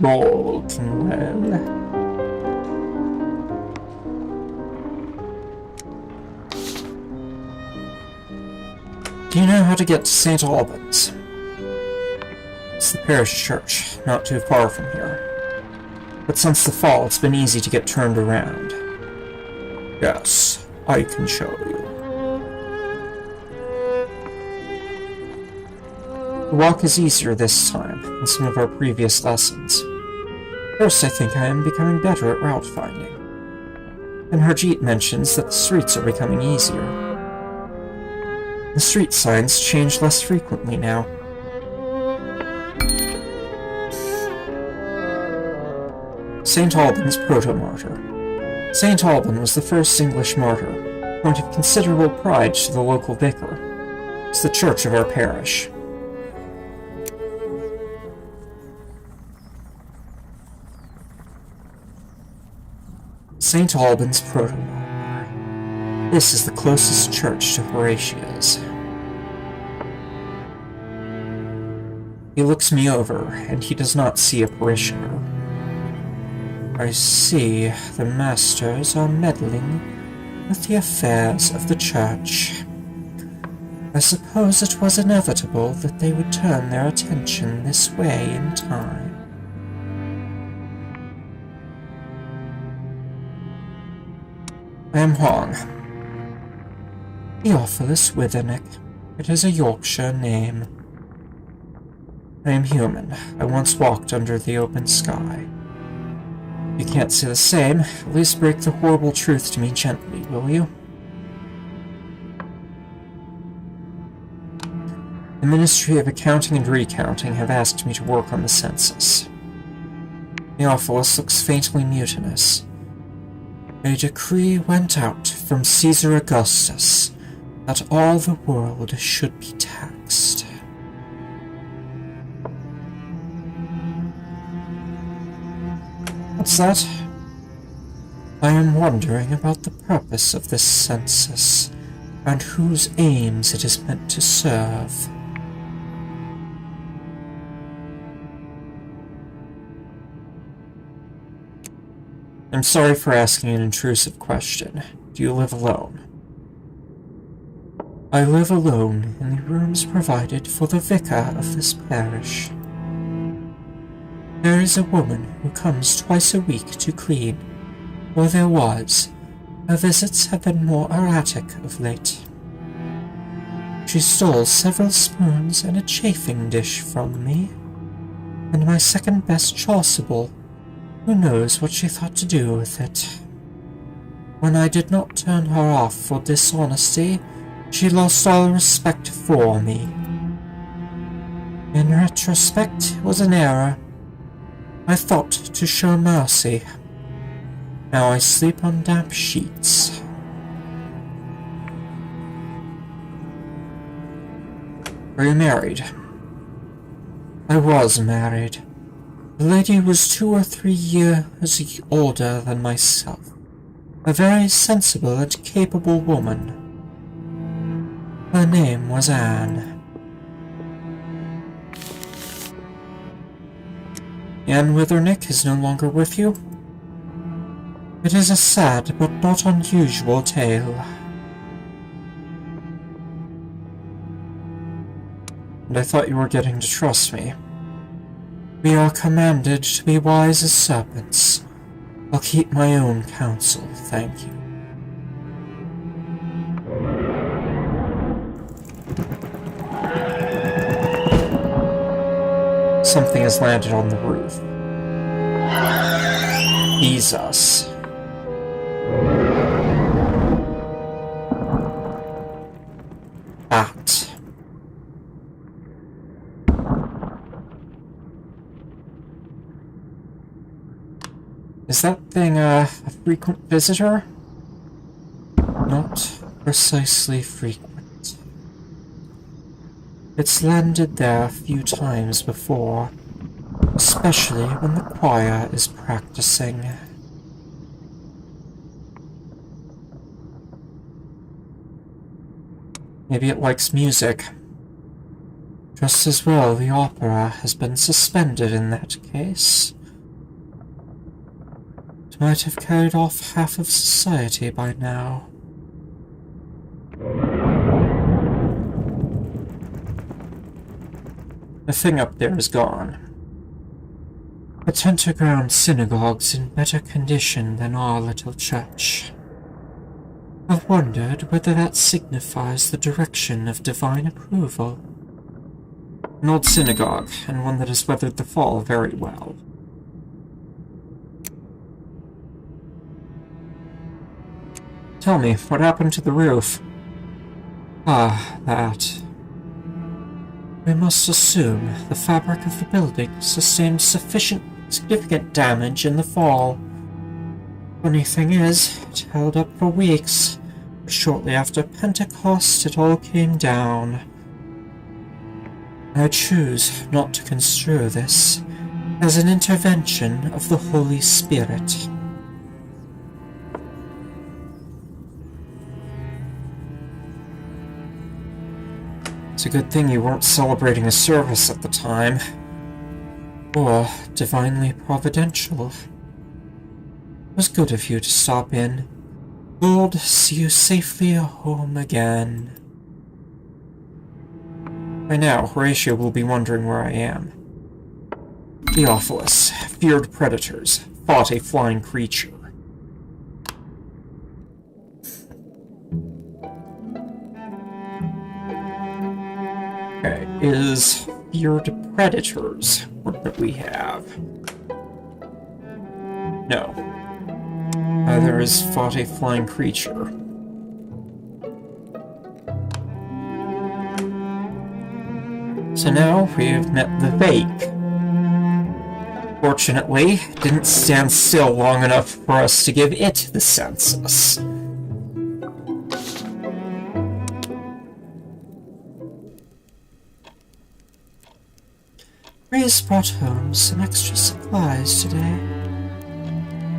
Looking well. Do you know how to get to St. Albans? It's the parish church, not too far from here. But since the fall, it's been easy to get turned around. Yes, I can show you. The walk is easier this time than some of our previous lessons. First, I think I am becoming better at route finding. And Harjeet mentions that the streets are becoming easier. The street signs change less frequently now. St. Albans Proto-Martyr. St. Alban was the first English martyr, point of considerable pride to the local vicar. It's the church of our parish. St. Albans Proto-Martyr. This is the closest church to Horatia's. He looks me over, and he does not see a parishioner. I see the masters are meddling with the affairs of the church. I suppose it was inevitable that they would turn their attention this way in time. I am Huang. Theophilus Withernick. It is a Yorkshire name. I am human. I once walked under the open sky. You can't say the same. At least break the horrible truth to me gently, will you? The Ministry of Accounting and Recounting have asked me to work on the census. Theophilus looks faintly mutinous. A decree went out from Caesar Augustus that all the world should be taxed. What's that? I am wondering about the purpose of this census, and whose aims it is meant to serve. I'm sorry for asking an intrusive question. Do you live alone? I live alone in the rooms provided for the vicar of this parish. There is a woman who comes twice a week to clean, or there was. Her visits have been more erratic of late. She stole several spoons and a chafing dish from me, and my second-best chasuble. Who knows what she thought to do with it? When I did not turn her off for dishonesty, she lost all respect for me. In retrospect, it was an error. I thought to show mercy. Now I sleep on damp sheets. Are you married? I was married. The lady was 2 or 3 years older than myself. A very sensible and capable woman. Her name was Anne. Anne Withernick is no longer with you? It is a sad but not unusual tale. And I thought you were getting to trust me. We are commanded to be wise as serpents. I'll keep my own counsel, thank you. Something has landed on the roof. Ease us. Bat. Is that thing a frequent visitor? Not precisely frequent. It's landed there a few times before, especially when the choir is practicing. Maybe it likes music. Just as well the opera has been suspended in that case. It might have carried off half of society by now. The thing up there is gone. The Tentaground synagogue's in better condition than our little church. I've wondered whether that signifies the direction of divine approval. An old synagogue, and one that has weathered the fall very well. Tell me, what happened to the roof? Ah, that. We must assume the fabric of the building sustained significant damage in the fall. Funny thing is, it held up for weeks. Shortly after Pentecost, it all came down. I choose not to construe this as an intervention of the Holy Spirit. It's a good thing you weren't celebrating a service at the time. Or divinely providential. It was good of you to stop in. Lord, see you safely home again. By now, Horatio will be wondering where I am. Theophilus, feared predators, fought a flying creature. Okay, is feared predators what that we have? No. Either is fought a flying creature. So now we have met the Vake. Fortunately, it didn't stand still long enough for us to give it the census. Reyes brought home some extra supplies today.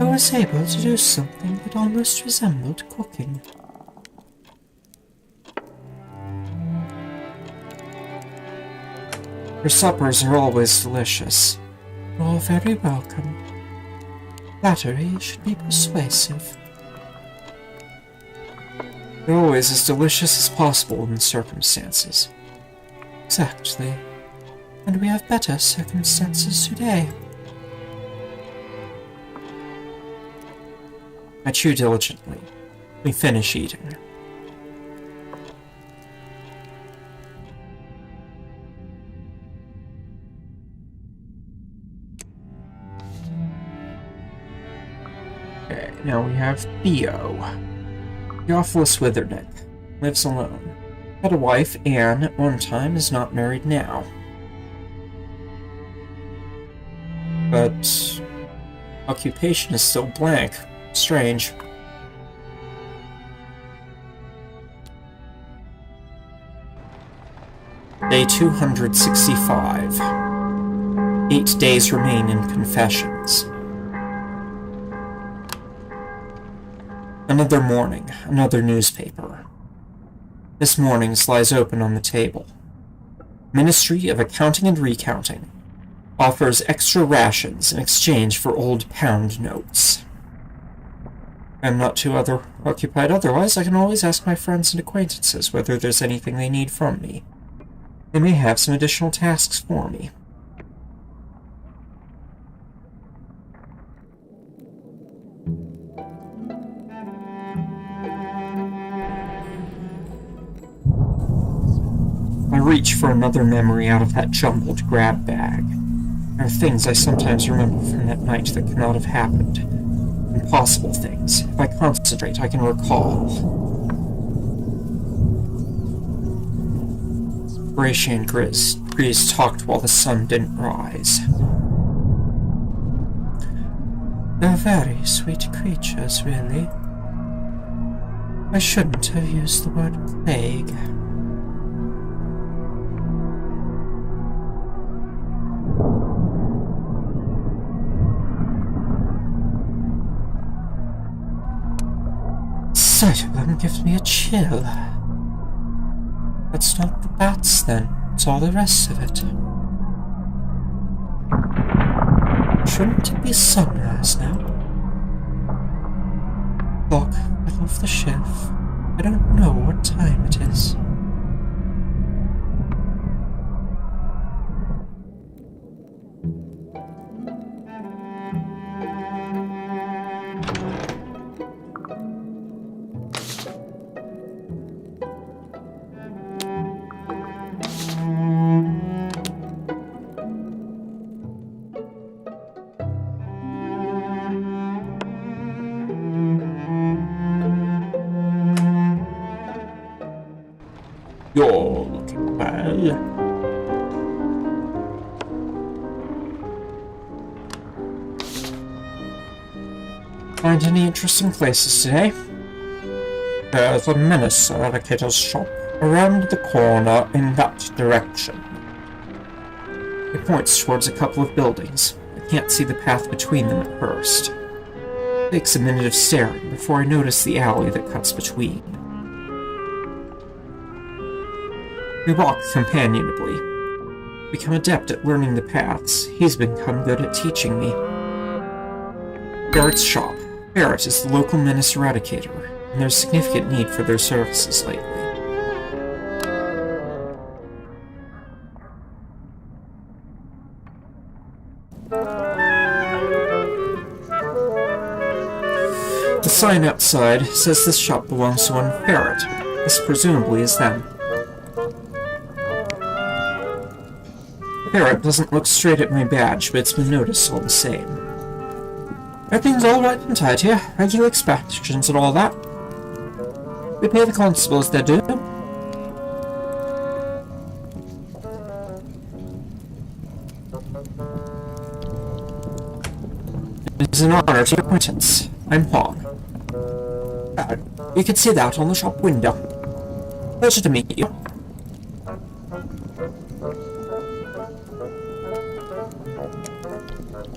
I was able to do something that almost resembled cooking. Your suppers are always delicious. You're very welcome. Flattery should be persuasive. They're always as delicious as possible in the circumstances. Exactly. And we have better circumstances today. I chew diligently. We finish eating. Okay, now we have Theo. Theophilus Withernick. Lives alone. Had a wife, Anne, at one time, is not married now. but occupation is still blank. Strange. Day 265. 8 days remain in confessions. Another morning, another newspaper. This morning's lies open on the table. Ministry of Accounting and Recounting offers extra rations in exchange for old pound notes. I'm not too occupied otherwise. I can always ask my friends and acquaintances whether there's anything they need from me. They may have some additional tasks for me. I reach for another memory out of that jumbled grab bag. There are things I sometimes remember from that night that could not have happened. Impossible things. If I concentrate, I can recall. Horatio and Grease talked while the sun didn't rise. They're very sweet creatures, really. I shouldn't have used the word plague. Sight of them gives me a chill. It's not the bats, then. It's all the rest of it. Shouldn't it be sunrise now? Clock fell off the shelf. I don't know what time it is. You're looking well. Find any interesting places today? There's a Menace Eradicator's shop around the corner in that direction. It points towards a couple of buildings. I can't see the path between them at first. It takes a minute of staring before I notice the alley that cuts between. We walk companionably. Become adept at learning the paths. He's become good at teaching me. Barrett's shop. Barrett is the local Menace Eradicator, and there's significant need for their services lately. The sign outside says this shop belongs to one Barrett. This presumably is them. Barrett doesn't look straight at my badge, but it's been noticed all the same. Everything's all right and tight here. Regular inspections and all that. We pay the constables their due. It's an honor to your acquaintance. I'm Pong. You can see that on the shop window. Pleasure to meet you.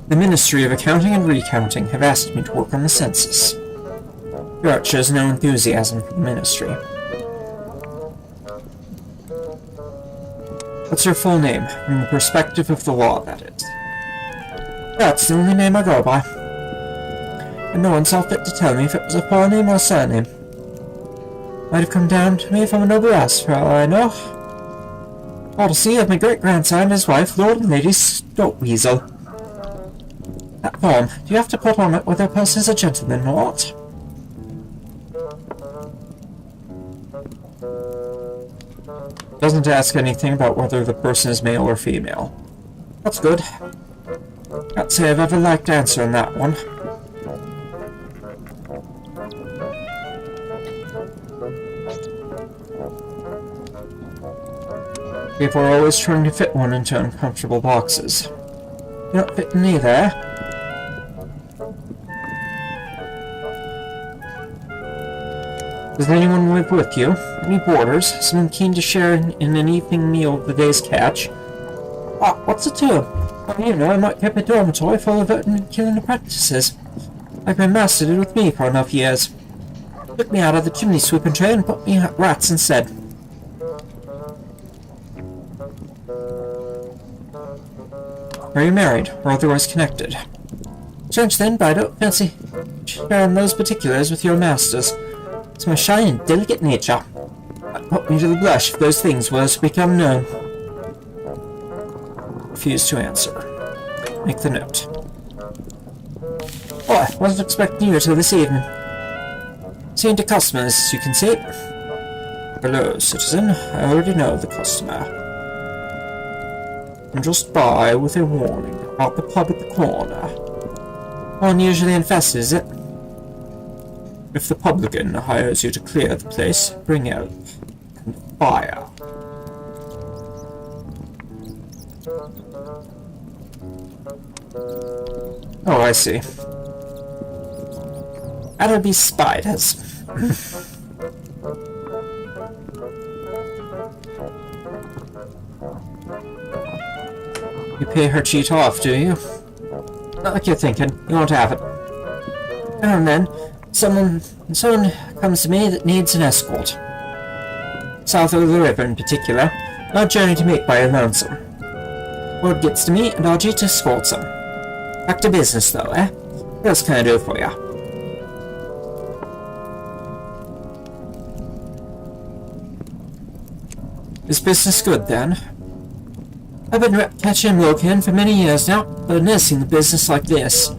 The Ministry of Accounting and Recounting have asked me to work on the census. Barrett shows no enthusiasm for the ministry. What's your full name, from the perspective of the law, that is? That's the only name I go by. And no one saw fit to tell me if it was a full name or a surname. Might have come down to me from a noble house, for all I know. Odyssey of my great-grandson and his wife, Lord and Lady Stoatweasel. That form, do you have to put on it whether a person is a gentleman or not? Doesn't ask anything about whether the person is male or female. That's good. Can't say I've ever liked answering that one. People are always trying to fit one into uncomfortable boxes. You're not fitting either. Does anyone live with you? Any boarders? Someone keen to share in an evening meal of the day's catch? Ah, what's it to? Well, you know, I might keep a dormitory full of it and killing apprentices. Like my master did with me for enough years. Took me out of the chimney sweeping trade and put me at rats instead. Are you married, or otherwise connected? Strange then, but I don't fancy sharing those particulars with your masters. It's my shy and delicate nature. That put me to the blush if those things were to become known. Refuse to answer. Make the note. Oh, I wasn't expecting you till this evening. Seeing to customers, as you can see. Hello, citizen. I already know the customer. I'm just by with a warning about the pub at the corner. Unusually infested, is it? If the publican hires you to clear the place, bring out and fire. Oh, I see. That'll be spiders. You pay her cheat off, do you? Not like you're thinking. You won't have it. Now and then, someone comes to me that needs an escort. South of the river in particular. Not a journey to make by a lonesome. Word gets to me, and I'll to escort some. Back to business, though, eh? What else can I do for ya? Is business good, then? I've been catching Locan for many years now, but I've never seen the business like this.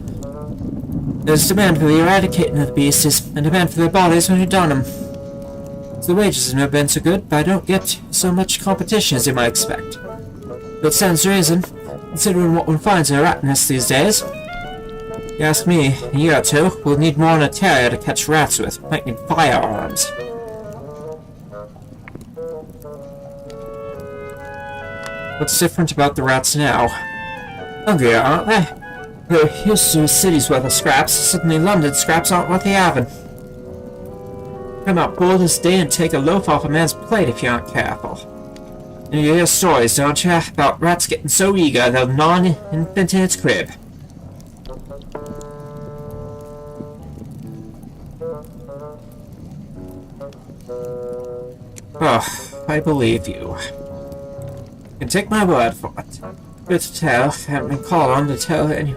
There's demand for the eradicating of the beasts, and demand for their bodies when you done them. So the wages have never been so good, but I don't get so much competition as you might expect. But it stands to reason, considering what one finds in a rat nest these days. If you ask me, in a year or two, we'll need more than a terrier to catch rats with. Might need firearms. What's different about the rats now? Hungrier, aren't they? They're used to a city's worth of scraps. Suddenly London scraps aren't worth the having. Come out bold as day and take a loaf off a man's plate if you aren't careful. And you hear stories, don't you, about rats getting so eager they'll gnaw an infant in its crib. Oh, I believe you. You can take my word for it. Good to tell, I haven't been called on to tell you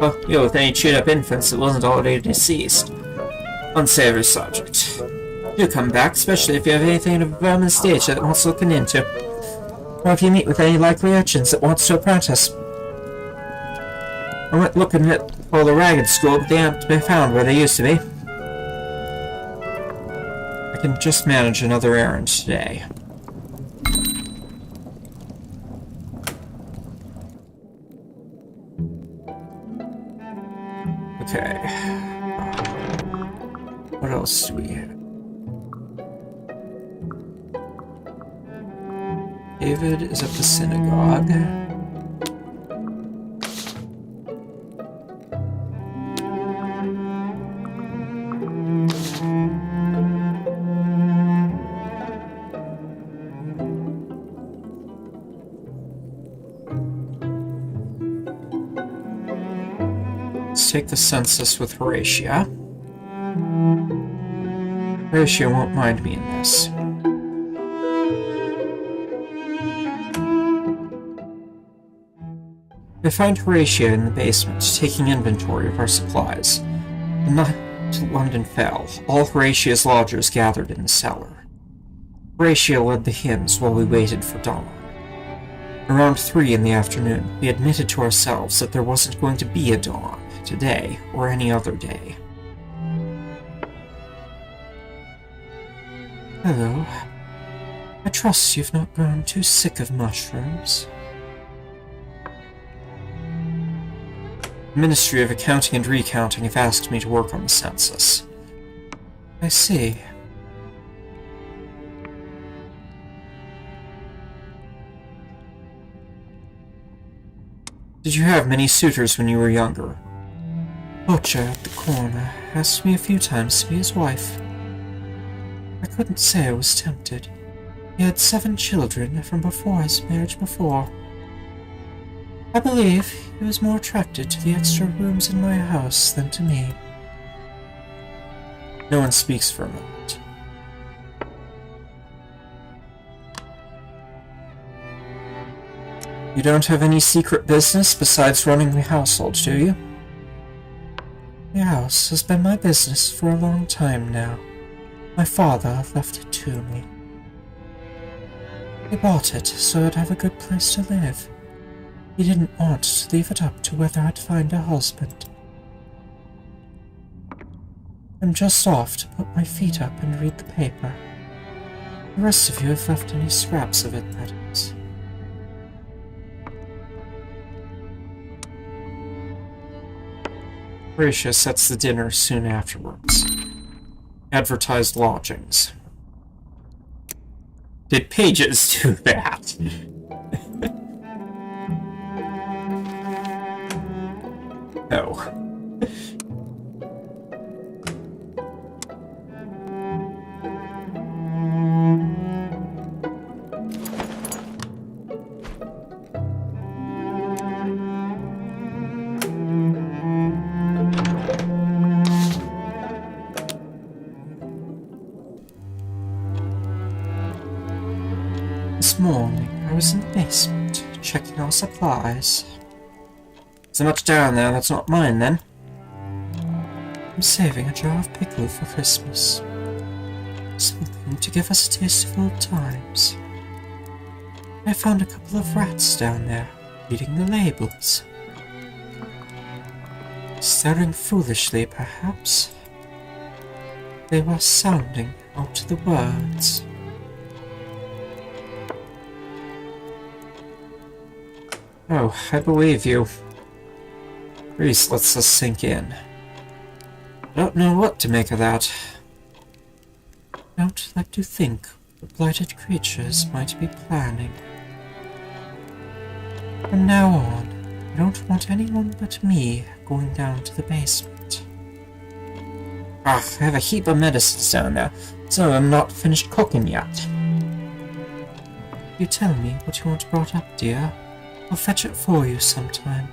with any chewed-up infants that wasn't already deceased. Unsavory subject. Do come back, especially if you have anything of a vermin stage that wants looking into. Or if you meet with any likely urchins that wants to apprentice. I went looking at all the ragged school, but they aren't to be found where they used to be. I can just manage another errand today. Okay. What else do we have? David is at the synagogue. Let's take the census with Horatia. Horatia won't mind me in this. I find Horatia in the basement, taking inventory of our supplies. The night London fell, all Horatia's lodgers gathered in the cellar. Horatia led the hymns while we waited for dawn. Around 3 in the afternoon, we admitted to ourselves that there wasn't going to be a dawn, today, or any other day. Hello. I trust you've not grown too sick of mushrooms. The Ministry of Accounting and Recounting have asked me to work on the census. I see. Did you have many suitors when you were younger? Butcher at the corner asked me a few times to be his wife. I couldn't say I was tempted. He had 7 children from before his marriage before. I believe he was more attracted to the extra rooms in my house than to me. No one speaks for a moment. You don't have any secret business besides running the household, do you? The house has been my business for a long time now. My father left it to me. He bought it so I'd have a good place to live. He didn't want to leave it up to whether I'd find a husband. I'm just off to put my feet up and read the paper. The rest of you have left any scraps of it, that is. Horatio sets the dinner soon afterwards. Advertised lodgings. Did pages do that? No. This morning, I was in the basement, checking our supplies. So much down there, that's not mine, then. I'm saving a jar of pickle for Christmas. Something to give us a taste of old times. I found a couple of rats down there, reading the labels. Staring foolishly, perhaps. They were sounding out the words. Oh, I believe you. Reese lets us sink in. I don't know what to make of that. I don't like to think what blighted creatures might be planning. From now on, I don't want anyone but me going down to the basement. I have a heap of medicines down there, so I'm not finished cooking yet. You tell me what you want brought up, dear. I'll fetch it for you sometime.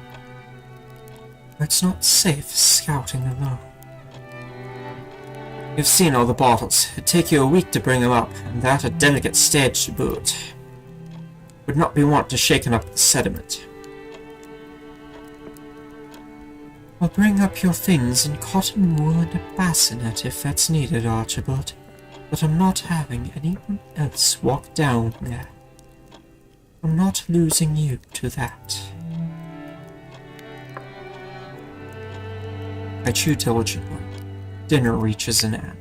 It's not safe scouting alone. You've seen all the bottles. It'd take you a week to bring them up, and that a delicate stage to boot. Would not be want to shaken up the sediment. I'll bring up your things in cotton wool and a bassinet if that's needed, Archibald, but I'm not having anyone else walk down there. I'm not losing you to that. I chew diligently. Dinner reaches an end.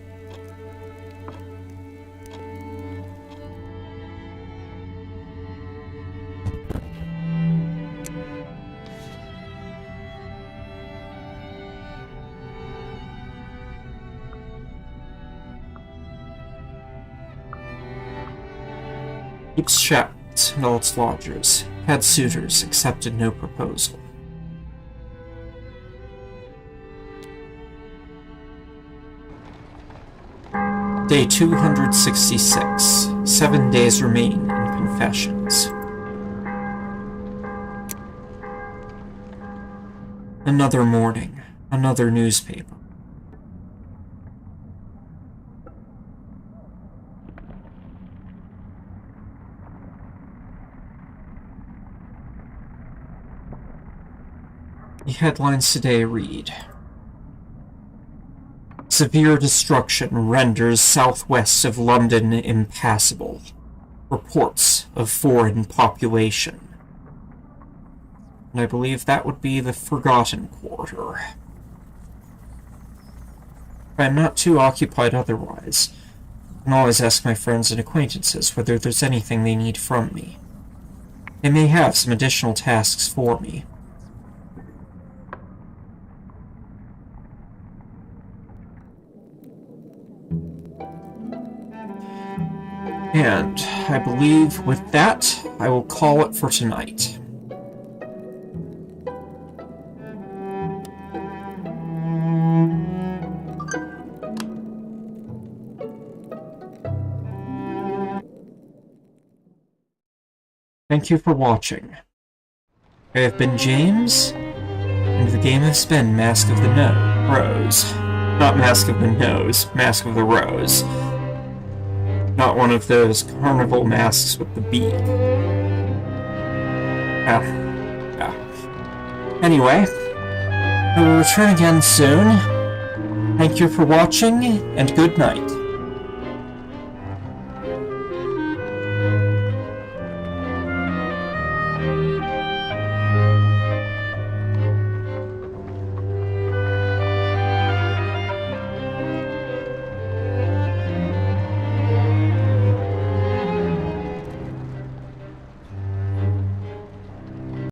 Keeps shut and all its lodgers. Had suitors, accepted no proposal. Day 266. 7 days remain in confessions. Another morning. Another newspaper. The headlines today read: Severe destruction renders southwest of London impassable. Reports of foreign population. And I believe that would be the Forgotten Quarter. I am not too occupied otherwise. I can always ask my friends and acquaintances whether there's anything they need from me. They may have some additional tasks for me. And I believe with that, I will call it for tonight. Thank you for watching. I have been James, and the game has been Mask of the Rose. Not Mask of the Nose, Mask of the Rose. Not one of those carnival masks with the beak. Anyway, I will return again soon. Thank you for watching, and good night.